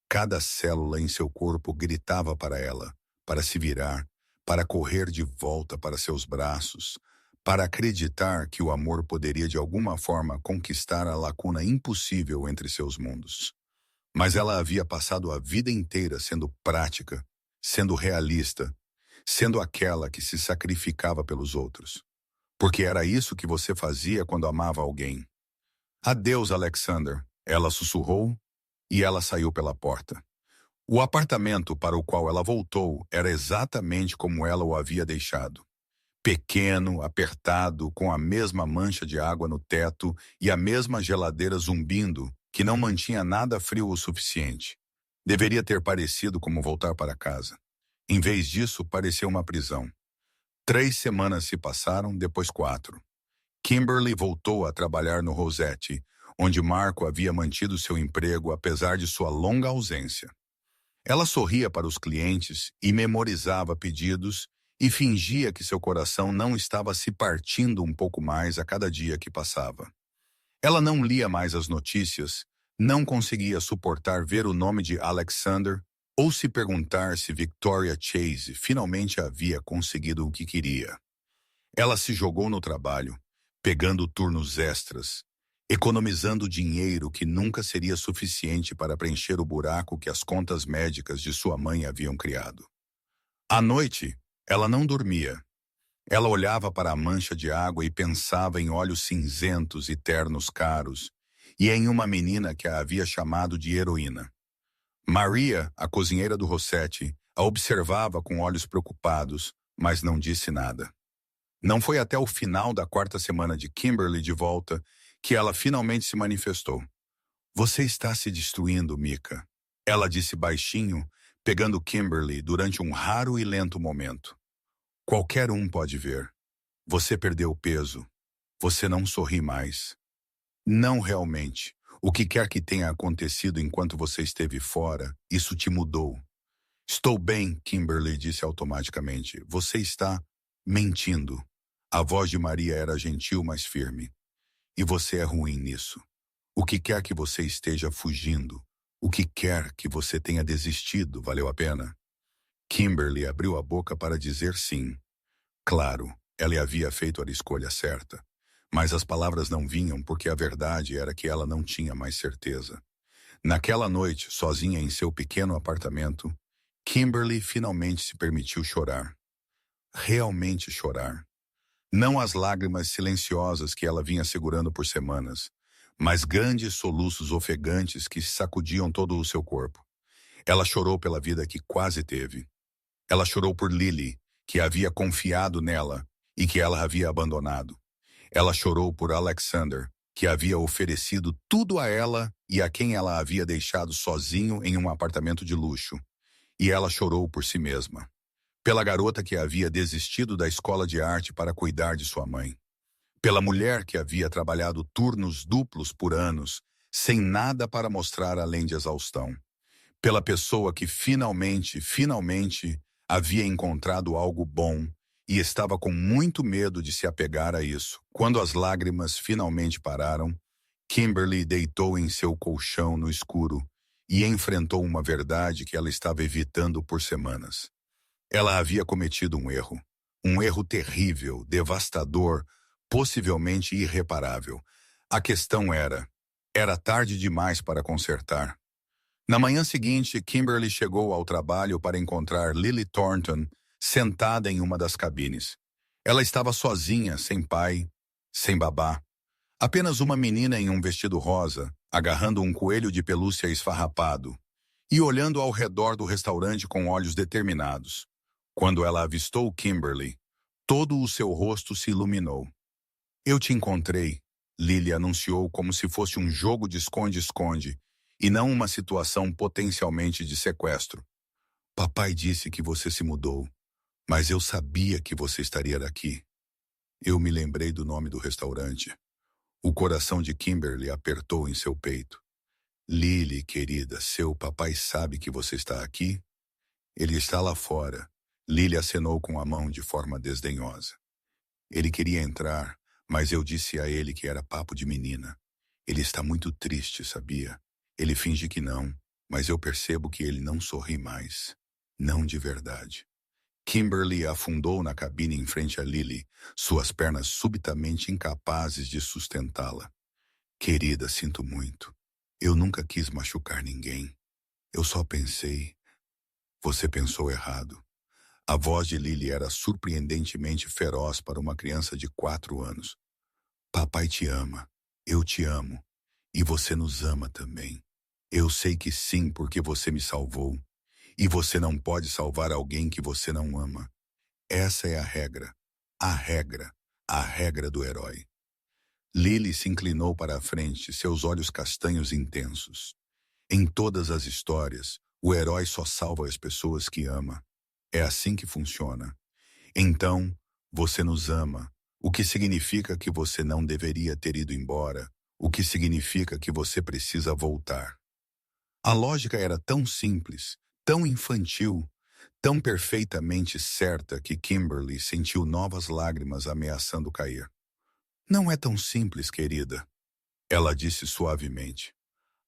Cada célula em seu corpo gritava para ela, para se virar, para correr de volta para seus braços, para acreditar que o amor poderia de alguma forma conquistar a lacuna impossível entre seus mundos. Mas ela havia passado a vida inteira sendo prática, sendo realista, sendo aquela que se sacrificava pelos outros. Porque era isso que você fazia quando amava alguém. Adeus, Alexander, ela sussurrou e ela saiu pela porta. O apartamento para o qual ela voltou era exatamente como ela o havia deixado. Pequeno, apertado, com a mesma mancha de água no teto e a mesma geladeira zumbindo, que não mantinha nada frio o suficiente. Deveria ter parecido como voltar para casa. Em vez disso, pareceu uma prisão. 3 semanas se passaram, depois 4. Kimberly voltou a trabalhar no Rosette, onde Marco havia mantido seu emprego apesar de sua longa ausência. Ela sorria para os clientes e memorizava pedidos e fingia que seu coração não estava se partindo um pouco mais a cada dia que passava. Ela não lia mais as notícias, não conseguia suportar ver o nome de Alexander ou se perguntar se Victoria Chase finalmente havia conseguido o que queria. Ela se jogou no trabalho, pegando turnos extras, economizando dinheiro que nunca seria suficiente para preencher o buraco que as contas médicas de sua mãe haviam criado. À noite, ela não dormia. Ela olhava para a mancha de água e pensava em olhos cinzentos e ternos caros, e em uma menina que a havia chamado de heroína. Maria, a cozinheira do Rosette, a observava com olhos preocupados, mas não disse nada. Não foi até o final da 4ª semana de Kimberly de volta que ela finalmente se manifestou. Você está se destruindo, Mika. Ela disse baixinho, pegando Kimberly durante um raro e lento momento. Qualquer um pode ver. Você perdeu peso. Você não sorri mais. Não realmente. O que quer que tenha acontecido enquanto você esteve fora, isso te mudou. Estou bem, Kimberly disse automaticamente. Você está mentindo. A voz de Maria era gentil, mas firme. E você é ruim nisso. O que quer que você esteja fugindo, o que quer que você tenha desistido, valeu a pena? Kimberly abriu a boca para dizer sim. Claro, ela havia feito a escolha certa. Mas as palavras não vinham porque a verdade era que ela não tinha mais certeza. Naquela noite, sozinha em seu pequeno apartamento, Kimberly finalmente se permitiu chorar. Realmente chorar. Não as lágrimas silenciosas que ela vinha segurando por semanas, mas grandes soluços ofegantes que sacudiam todo o seu corpo. Ela chorou pela vida que quase teve. Ela chorou por Lily, que havia confiado nela e que ela havia abandonado. Ela chorou por Alexander, que havia oferecido tudo a ela e a quem ela havia deixado sozinho em um apartamento de luxo. E ela chorou por si mesma. Pela garota que havia desistido da escola de arte para cuidar de sua mãe. Pela mulher que havia trabalhado turnos duplos por anos, sem nada para mostrar além de exaustão. Pela pessoa que finalmente Havia encontrado algo bom e estava com muito medo de se apegar a isso. Quando as lágrimas finalmente pararam, Kimberly deitou em seu colchão no escuro e enfrentou uma verdade que ela estava evitando por semanas. Ela havia cometido um erro terrível, devastador, possivelmente irreparável. A questão era tarde demais para consertar. Na manhã seguinte, Kimberly chegou ao trabalho para encontrar Lily Thornton sentada em uma das cabines. Ela estava sozinha, sem pai, sem babá. Apenas uma menina em um vestido rosa, agarrando um coelho de pelúcia esfarrapado e olhando ao redor do restaurante com olhos determinados. Quando ela avistou Kimberly, todo o seu rosto se iluminou. "Eu te encontrei", Lily anunciou como se fosse um jogo de esconde-esconde e não uma situação potencialmente de sequestro. "Papai disse que você se mudou, mas eu sabia que você estaria aqui." Eu me lembrei do nome do restaurante. O coração de Kimberly apertou em seu peito. "Lily, querida, seu papai sabe que você está aqui?" "Ele está lá fora." Lily acenou com a mão de forma desdenhosa. "Ele queria entrar, mas eu disse a ele que era papo de menina. Ele está muito triste, sabia? Ele finge que não, mas eu percebo que ele não sorri mais. Não de verdade." Kimberly afundou na cabine em frente a Lily, suas pernas subitamente incapazes de sustentá-la. "Querida, sinto muito. Eu nunca quis machucar ninguém. Eu só pensei." "Você pensou errado." A voz de Lily era surpreendentemente feroz para uma criança de 4 anos. "Papai te ama. Eu te amo. E você nos ama também. Eu sei que sim, porque você me salvou. E você não pode salvar alguém que você não ama. Essa é a regra. A regra. A regra do herói." Lily se inclinou para a frente, seus olhos castanhos intensos. "Em todas as histórias, o herói só salva as pessoas que ama. É assim que funciona. Então, você nos ama, o que significa que você não deveria ter ido embora, o que significa que você precisa voltar." A lógica era tão simples, tão infantil, tão perfeitamente certa que Kimberly sentiu novas lágrimas ameaçando cair. "Não é tão simples, querida," ela disse suavemente.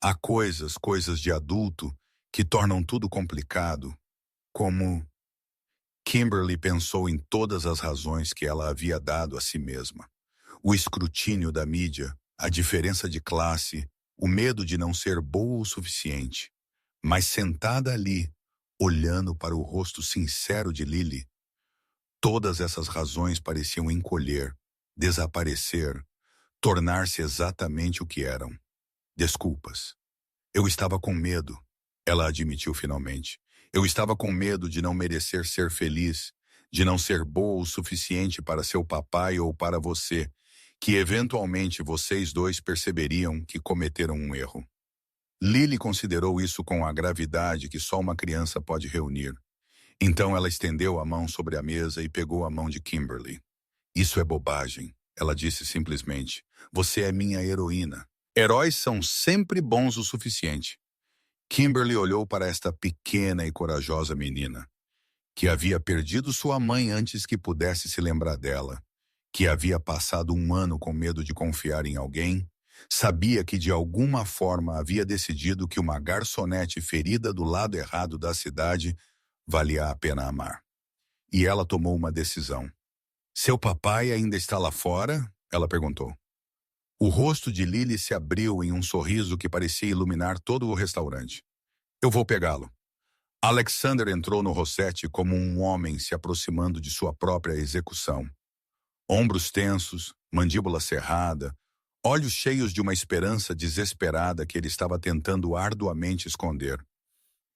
"Há coisas de adulto, que tornam tudo complicado, como..." Kimberly pensou em todas as razões que ela havia dado a si mesma. O escrutínio da mídia, a diferença de classe, o medo de não ser boa o suficiente. Mas sentada ali, olhando para o rosto sincero de Lily, todas essas razões pareciam encolher, desaparecer, tornar-se exatamente o que eram: desculpas. "Eu estava com medo," ela admitiu finalmente. "Eu estava com medo de não merecer ser feliz, de não ser boa o suficiente para seu papai ou para você, que eventualmente vocês dois perceberiam que cometeram um erro." Lily considerou isso com a gravidade que só uma criança pode reunir. Então ela estendeu a mão sobre a mesa e pegou a mão de Kimberly. "Isso é bobagem," ela disse simplesmente. "Você é minha heroína. Heróis são sempre bons o suficiente." Kimberly olhou para esta pequena e corajosa menina, que havia perdido sua mãe antes que pudesse se lembrar dela, que havia passado um ano com medo de confiar em alguém, sabia que de alguma forma havia decidido que uma garçonete ferida do lado errado da cidade valia a pena amar. E ela tomou uma decisão. "Seu papai ainda está lá fora?" ela perguntou. O rosto de Lily se abriu em um sorriso que parecia iluminar todo o restaurante. "Eu vou pegá-lo." Alexander entrou no Rossetti como um homem se aproximando de sua própria execução. Ombros tensos, mandíbula cerrada, olhos cheios de uma esperança desesperada que ele estava tentando arduamente esconder.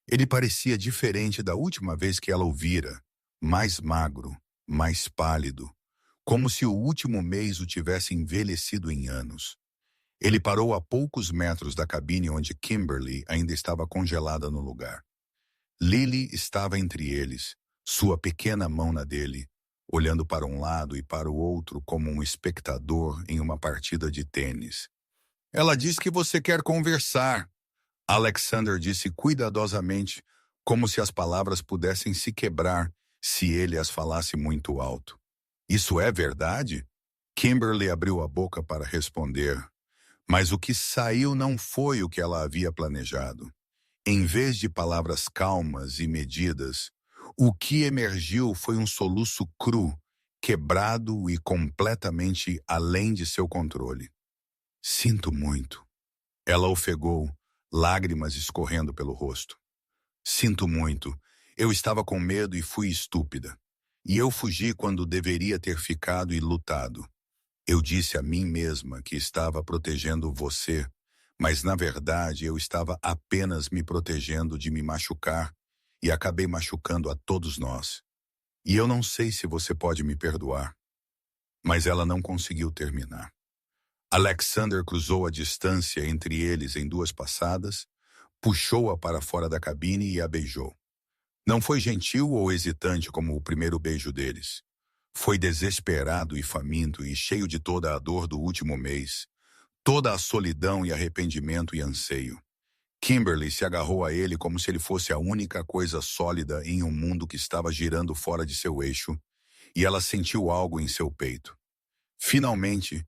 Ele parecia diferente da última vez que ela o vira, mais magro, mais pálido, como se o último mês o tivesse envelhecido em anos. Ele parou a poucos metros da cabine onde Kimberly ainda estava congelada no lugar. Lily estava entre eles, sua pequena mão na dele, olhando para um lado e para o outro como um espectador em uma partida de tênis. "Ela diz que você quer conversar," Alexander disse cuidadosamente, como se as palavras pudessem se quebrar se ele as falasse muito alto. Isso é verdade? Kimberly abriu a boca para responder, mas o que saiu não foi o que ela havia planejado. Em vez de palavras calmas e medidas, o que emergiu foi um soluço cru, quebrado e completamente além de seu controle. Sinto muito. Ela ofegou, lágrimas escorrendo pelo rosto. Sinto muito. Eu estava com medo e fui estúpida. E eu fugi quando deveria ter ficado e lutado. Eu disse a mim mesma que estava protegendo você, mas na verdade eu estava apenas me protegendo de me machucar e acabei machucando a todos nós. E eu não sei se você pode me perdoar. Mas ela não conseguiu terminar. Alexander cruzou a distância entre eles em 2 passadas, puxou-a para fora da cabine e a beijou. Não foi gentil ou hesitante como o primeiro beijo deles. Foi desesperado e faminto e cheio de toda a dor do último mês, toda a solidão e arrependimento e anseio. Kimberly se agarrou a ele como se ele fosse a única coisa sólida em um mundo que estava girando fora de seu eixo, e ela sentiu algo em seu peito. Finalmente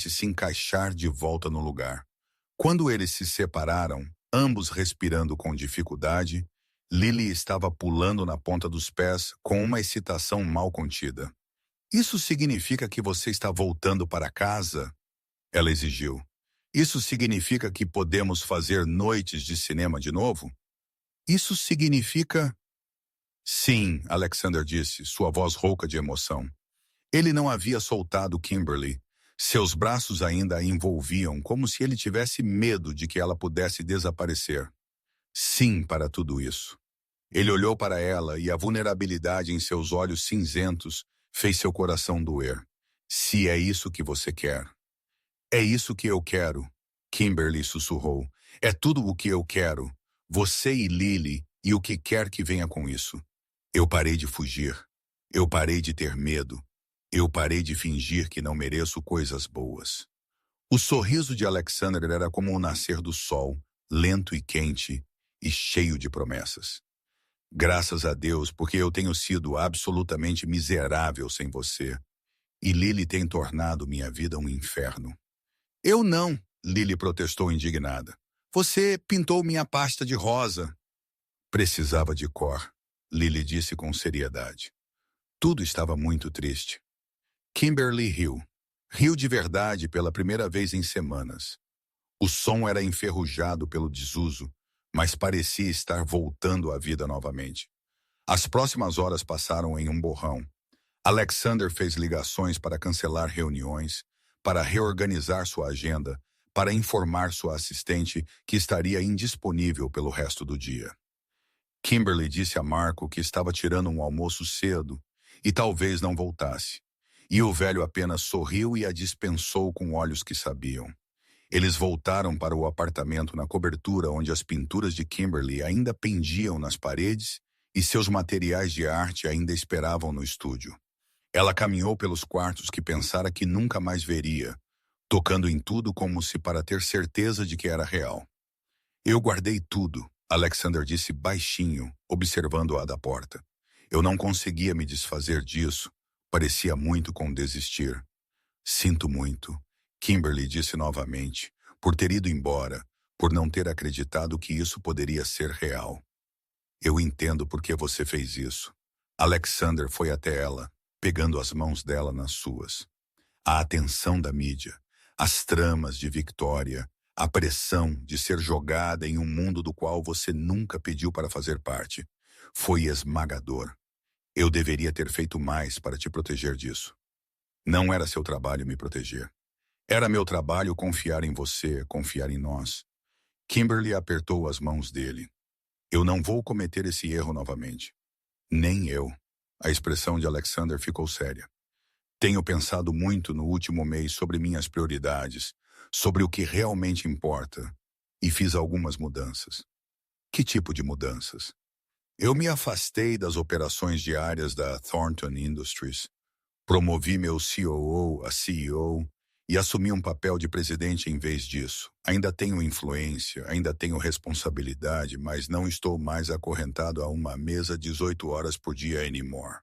se encaixar de volta no lugar. Quando eles se separaram, ambos respirando com dificuldade, Lily estava pulando na ponta dos pés com uma excitação mal contida. Isso significa que você está voltando para casa? Ela exigiu. Isso significa que podemos fazer noites de cinema de novo? Isso significa... Sim, Alexander disse, sua voz rouca de emoção. Ele não havia soltado Kimberly. Seus braços ainda a envolviam, como se ele tivesse medo de que ela pudesse desaparecer. Sim para tudo isso. Ele olhou para ela e a vulnerabilidade em seus olhos cinzentos fez seu coração doer. Se é isso que você quer. É isso que eu quero, Kimberly sussurrou. É tudo o que eu quero. Você e Lily e o que quer que venha com isso. Eu parei de fugir. Eu parei de ter medo. Eu parei de fingir que não mereço coisas boas. O sorriso de Alexander era como o nascer do sol, lento e quente e cheio de promessas. Graças a Deus, porque eu tenho sido absolutamente miserável sem você. E Lily tem tornado minha vida um inferno. Eu não, Lily protestou indignada. Você pintou minha pasta de rosa. Precisava de cor, Lily disse com seriedade. Tudo estava muito triste. Kimberly riu. Riu de verdade pela primeira vez em semanas. O som era enferrujado pelo desuso, mas parecia estar voltando à vida novamente. As próximas horas passaram em um borrão. Alexander fez ligações para cancelar reuniões, para reorganizar sua agenda, para informar sua assistente que estaria indisponível pelo resto do dia. Kimberly disse a Marco que estava tirando um almoço cedo e talvez não voltasse. E o velho apenas sorriu e a dispensou com olhos que sabiam. Eles voltaram para o apartamento na cobertura onde as pinturas de Kimberly ainda pendiam nas paredes e seus materiais de arte ainda esperavam no estúdio. Ela caminhou pelos quartos que pensara que nunca mais veria, tocando em tudo como se para ter certeza de que era real. Eu guardei tudo, Alexander disse baixinho, observando-a da porta. Eu não conseguia me desfazer disso, parecia muito com desistir. Sinto muito, Kimberly disse novamente, por ter ido embora, por não ter acreditado que isso poderia ser real. Eu entendo por que você fez isso. Alexander foi até ela, pegando as mãos dela nas suas. A atenção da mídia, as tramas de Victoria, a pressão de ser jogada em um mundo do qual você nunca pediu para fazer parte, foi esmagador. Eu deveria ter feito mais para te proteger disso. Não era seu trabalho me proteger. Era meu trabalho confiar em você, confiar em nós. Kimberly apertou as mãos dele. Eu não vou cometer esse erro novamente. Nem eu. A expressão de Alexander ficou séria. Tenho pensado muito no último mês sobre minhas prioridades, sobre o que realmente importa, e fiz algumas mudanças. Que tipo de mudanças? Eu me afastei das operações diárias da Thornton Industries, promovi meu COO a CEO e assumi um papel de presidente em vez disso. Ainda tenho influência, ainda tenho responsabilidade, mas não estou mais acorrentado a uma mesa 18 horas por dia anymore.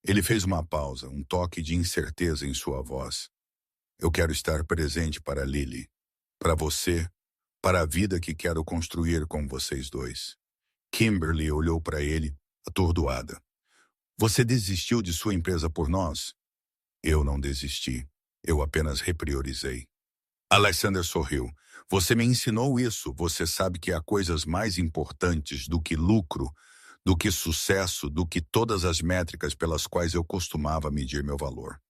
Ele fez uma pausa, um toque de incerteza em sua voz. Eu quero estar presente para Lily, para você, para a vida que quero construir com vocês dois. Kimberly olhou para ele, atordoada. Você desistiu de sua empresa por nós? Eu não desisti. Eu apenas repriorizei. Alexander sorriu. Você me ensinou isso. Você sabe que há coisas mais importantes do que lucro, do que sucesso, do que todas as métricas pelas quais eu costumava medir meu valor.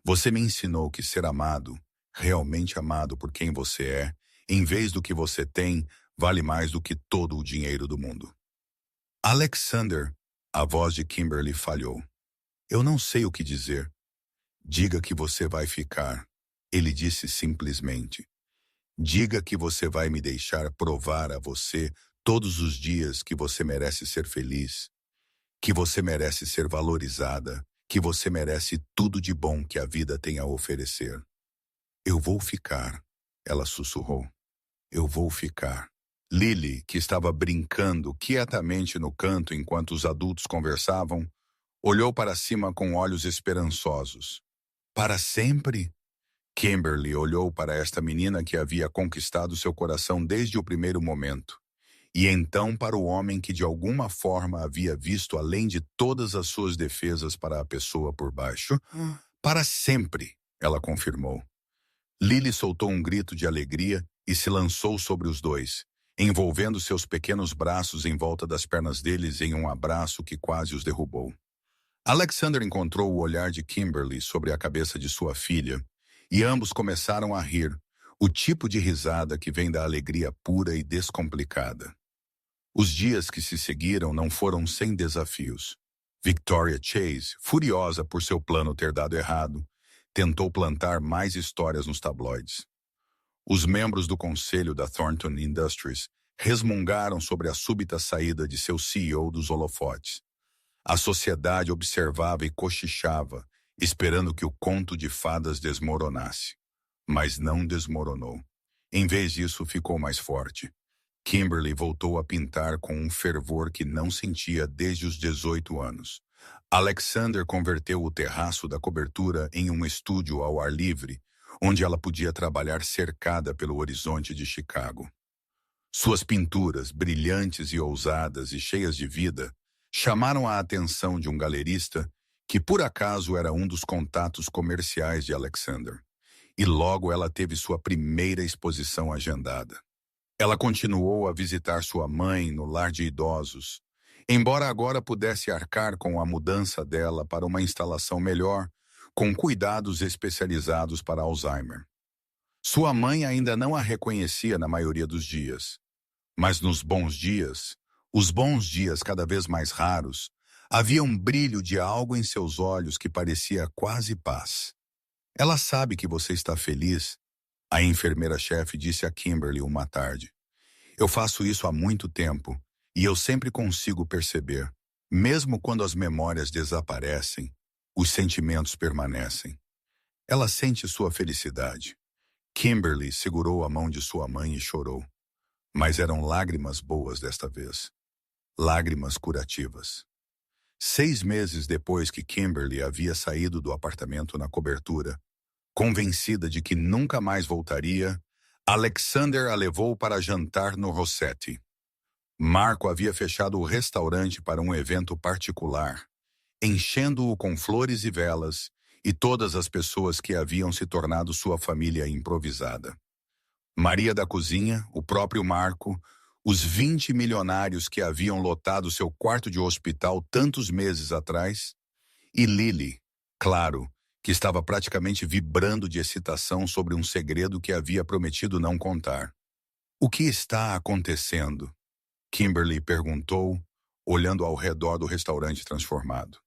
Você me ensinou que ser amado, realmente amado por quem você é, em vez do que você tem, vale mais do que todo o dinheiro do mundo. Alexander, a voz de Kimberly falhou. Eu não sei o que dizer. Diga que você vai ficar. Ele disse simplesmente. Diga que você vai me deixar provar a você todos os dias que você merece ser feliz, que você merece ser valorizada, que você merece tudo de bom que a vida tem a oferecer. Eu vou ficar, ela sussurrou. Eu vou ficar. Lily, que estava brincando quietamente no canto enquanto os adultos conversavam, olhou para cima com olhos esperançosos. Para sempre? Kimberly olhou para esta menina que havia conquistado seu coração desde o primeiro momento, e então para o homem que de alguma forma havia visto além de todas as suas defesas para a pessoa por baixo. Para sempre, ela confirmou. Lily soltou um grito de alegria e se lançou sobre os dois, envolvendo seus pequenos braços em volta das pernas deles em um abraço que quase os derrubou. Alexander encontrou o olhar de Kimberly sobre a cabeça de sua filha, e ambos começaram a rir, o tipo de risada que vem da alegria pura e descomplicada. Os dias que se seguiram não foram sem desafios. Victoria Chase, furiosa por seu plano ter dado errado, tentou plantar mais histórias nos tabloides. Os membros do conselho da Thornton Industries resmungaram sobre a súbita saída de seu CEO dos holofotes. A sociedade observava e cochichava, esperando que o conto de fadas desmoronasse. Mas não desmoronou. Em vez disso, ficou mais forte. Kimberly voltou a pintar com um fervor que não sentia desde os 18 anos. Alexander converteu o terraço da cobertura em um estúdio ao ar livre, onde ela podia trabalhar cercada pelo horizonte de Chicago. Suas pinturas, brilhantes e ousadas e cheias de vida, chamaram a atenção de um galerista que por acaso era um dos contatos comerciais de Alexander. E logo ela teve sua primeira exposição agendada. Ela continuou a visitar sua mãe no lar de idosos, embora agora pudesse arcar com a mudança dela para uma instalação melhor, com cuidados especializados para Alzheimer. Sua mãe ainda não a reconhecia na maioria dos dias, mas nos bons dias, os bons dias cada vez mais raros, havia um brilho de algo em seus olhos que parecia quase paz. Ela sabe que você está feliz, a enfermeira-chefe disse a Kimberly uma tarde. Eu faço isso há muito tempo, e eu sempre consigo perceber, mesmo quando as memórias desaparecem, os sentimentos permanecem. Ela sente sua felicidade. Kimberly segurou a mão de sua mãe e chorou. Mas eram lágrimas boas desta vez. Lágrimas curativas. 6 meses depois que Kimberly havia saído do apartamento na cobertura, convencida de que nunca mais voltaria, Alexander a levou para jantar no Rossetti. Marco havia fechado o restaurante para um evento particular, enchendo-o com flores e velas e todas as pessoas que haviam se tornado sua família improvisada. Maria da cozinha, o próprio Marco, os 20 milionários que haviam lotado seu quarto de hospital tantos meses atrás, e Lily, claro, que estava praticamente vibrando de excitação sobre um segredo que havia prometido não contar. O que está acontecendo? Kimberly perguntou, olhando ao redor do restaurante transformado.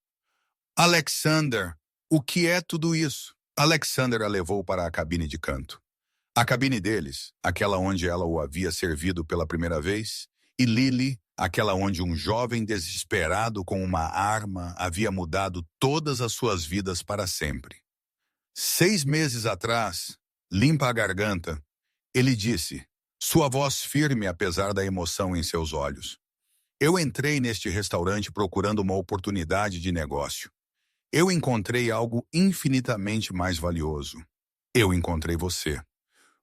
Alexander, o que é tudo isso? Alexander a levou para a cabine de canto. A cabine deles, aquela onde ela o havia servido pela primeira vez, e Lily, aquela onde um jovem desesperado com uma arma havia mudado todas as suas vidas para sempre. 6 meses atrás, limpa a garganta, ele disse, sua voz firme apesar da emoção em seus olhos. Eu entrei neste restaurante procurando uma oportunidade de negócio. Eu encontrei algo infinitamente mais valioso. Eu encontrei você.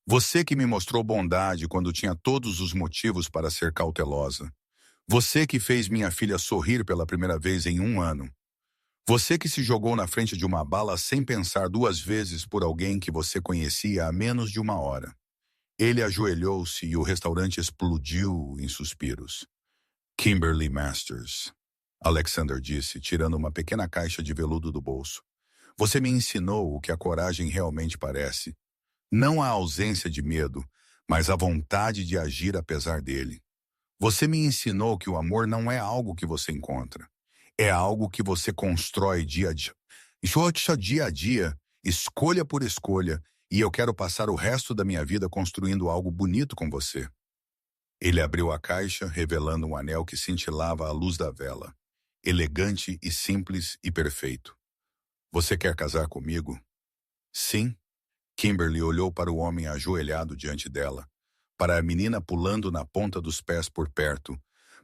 Você que me mostrou bondade quando tinha todos os motivos para ser cautelosa. Você que fez minha filha sorrir pela primeira vez em 1 ano. Você que se jogou na frente de uma bala sem pensar 2 vezes por alguém que você conhecia há menos de 1 hora. Ele ajoelhou-se e o restaurante explodiu em suspiros. Kimberly Masters, Alexander disse, tirando uma pequena caixa de veludo do bolso. Você me ensinou o que a coragem realmente parece. Não a ausência de medo, mas a vontade de agir apesar dele. Você me ensinou que o amor não é algo que você encontra. É algo que você constrói dia a dia. Dia a dia, escolha por escolha, e eu quero passar o resto da minha vida construindo algo bonito com você. Ele abriu a caixa, revelando um anel que cintilava à luz da vela. Elegante e simples e perfeito. Você quer casar comigo? Sim. Kimberly olhou para o homem ajoelhado diante dela, para a menina pulando na ponta dos pés por perto,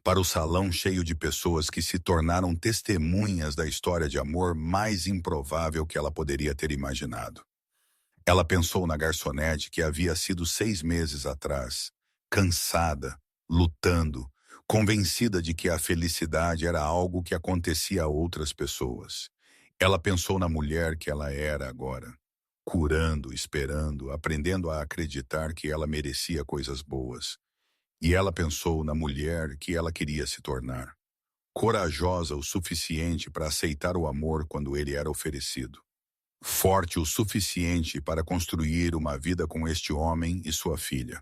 para o salão cheio de pessoas que se tornaram testemunhas da história de amor mais improvável que ela poderia ter imaginado. Ela pensou na garçonete que havia sido 6 meses atrás, cansada, lutando, convencida de que a felicidade era algo que acontecia a outras pessoas. Ela pensou na mulher que ela era agora, curando, esperando, aprendendo a acreditar que ela merecia coisas boas. E ela pensou na mulher que ela queria se tornar, corajosa o suficiente para aceitar o amor quando ele era oferecido. Forte o suficiente para construir uma vida com este homem e sua filha.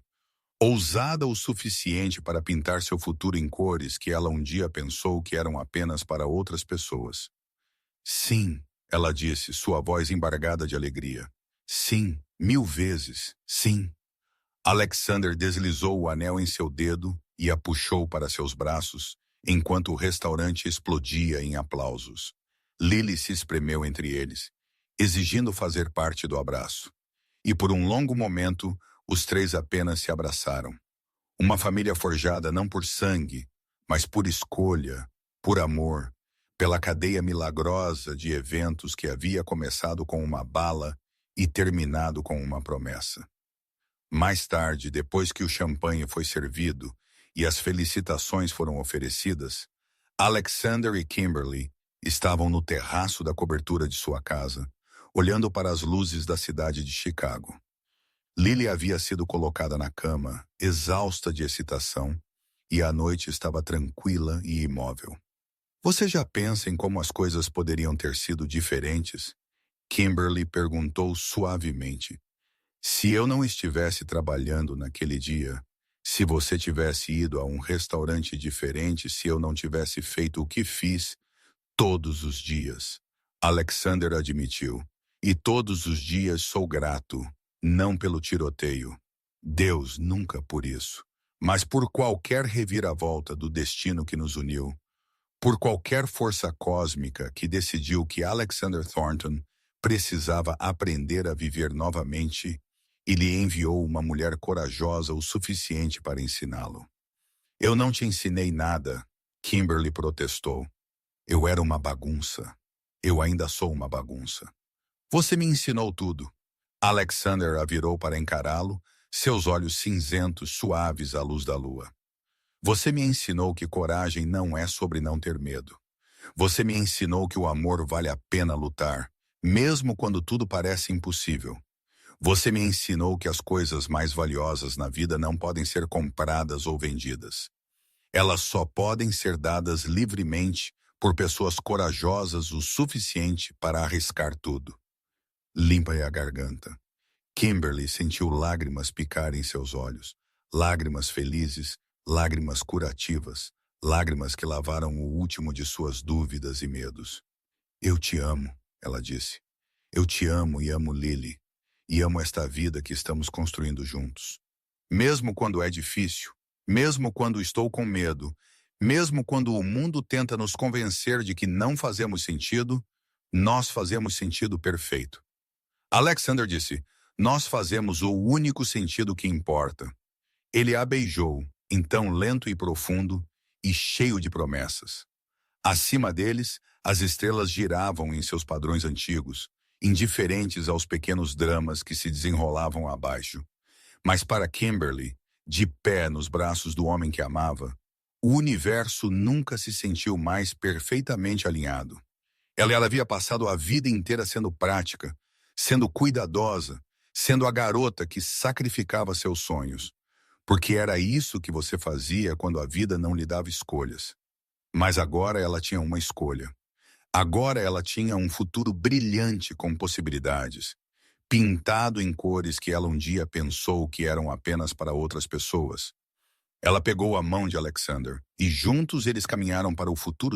Ousada o suficiente para pintar seu futuro em cores que ela um dia pensou que eram apenas para outras pessoas. Sim, ela disse, sua voz embargada de alegria. Sim, 1000 vezes, sim. Alexander deslizou o anel em seu dedo e a puxou para seus braços, enquanto o restaurante explodia em aplausos. Lily se espremeu entre eles, exigindo fazer parte do abraço. E por um longo momento, os três apenas se abraçaram. Uma família forjada não por sangue, mas por escolha, por amor, pela cadeia milagrosa de eventos que havia começado com uma bala e terminado com uma promessa. Mais tarde, depois que o champanhe foi servido e as felicitações foram oferecidas, Alexander e Kimberly estavam no terraço da cobertura de sua casa, olhando para as luzes da cidade de Chicago. Lily havia sido colocada na cama, exausta de excitação, e a noite estava tranquila e imóvel. Você já pensa em como as coisas poderiam ter sido diferentes? Kimberly perguntou suavemente. Se eu não estivesse trabalhando naquele dia, se você tivesse ido a um restaurante diferente, se eu não tivesse feito o que fiz todos os dias, Alexander admitiu. E todos os dias sou grato, não pelo tiroteio. Deus nunca por isso, mas por qualquer reviravolta do destino que nos uniu, por qualquer força cósmica que decidiu que Alexander Thornton precisava aprender a viver novamente e lhe enviou uma mulher corajosa o suficiente para ensiná-lo. Eu não te ensinei nada, Kimberly protestou. Eu era uma bagunça. Eu ainda sou uma bagunça. Você me ensinou tudo. Alexander a virou para encará-lo, seus olhos cinzentos suaves à luz da lua. Você me ensinou que coragem não é sobre não ter medo. Você me ensinou que o amor vale a pena lutar, mesmo quando tudo parece impossível. Você me ensinou que as coisas mais valiosas na vida não podem ser compradas ou vendidas. Elas só podem ser dadas livremente por pessoas corajosas o suficiente para arriscar tudo. Limpa-lhe a garganta. Kimberly sentiu lágrimas picar em seus olhos. Lágrimas felizes, lágrimas curativas, lágrimas que lavaram o último de suas dúvidas e medos. Eu te amo, ela disse. Eu te amo e amo Lily. E amo esta vida que estamos construindo juntos. Mesmo quando é difícil, mesmo quando estou com medo, mesmo quando o mundo tenta nos convencer de que não fazemos sentido, nós fazemos sentido perfeito. Alexander disse: "Nós fazemos o único sentido que importa." Ele a beijou, então lento e profundo, e cheio de promessas. Acima deles, as estrelas giravam em seus padrões antigos, indiferentes aos pequenos dramas que se desenrolavam abaixo. Mas para Kimberly, de pé nos braços do homem que amava, o universo nunca se sentiu mais perfeitamente alinhado. Ela havia passado a vida inteira sendo prática, sendo cuidadosa, sendo a garota que sacrificava seus sonhos, porque era isso que você fazia quando a vida não lhe dava escolhas. Mas agora ela tinha uma escolha. Agora ela tinha um futuro brilhante com possibilidades, pintado em cores que ela um dia pensou que eram apenas para outras pessoas. Ela pegou a mão de Alexander e juntos eles caminharam para o futuro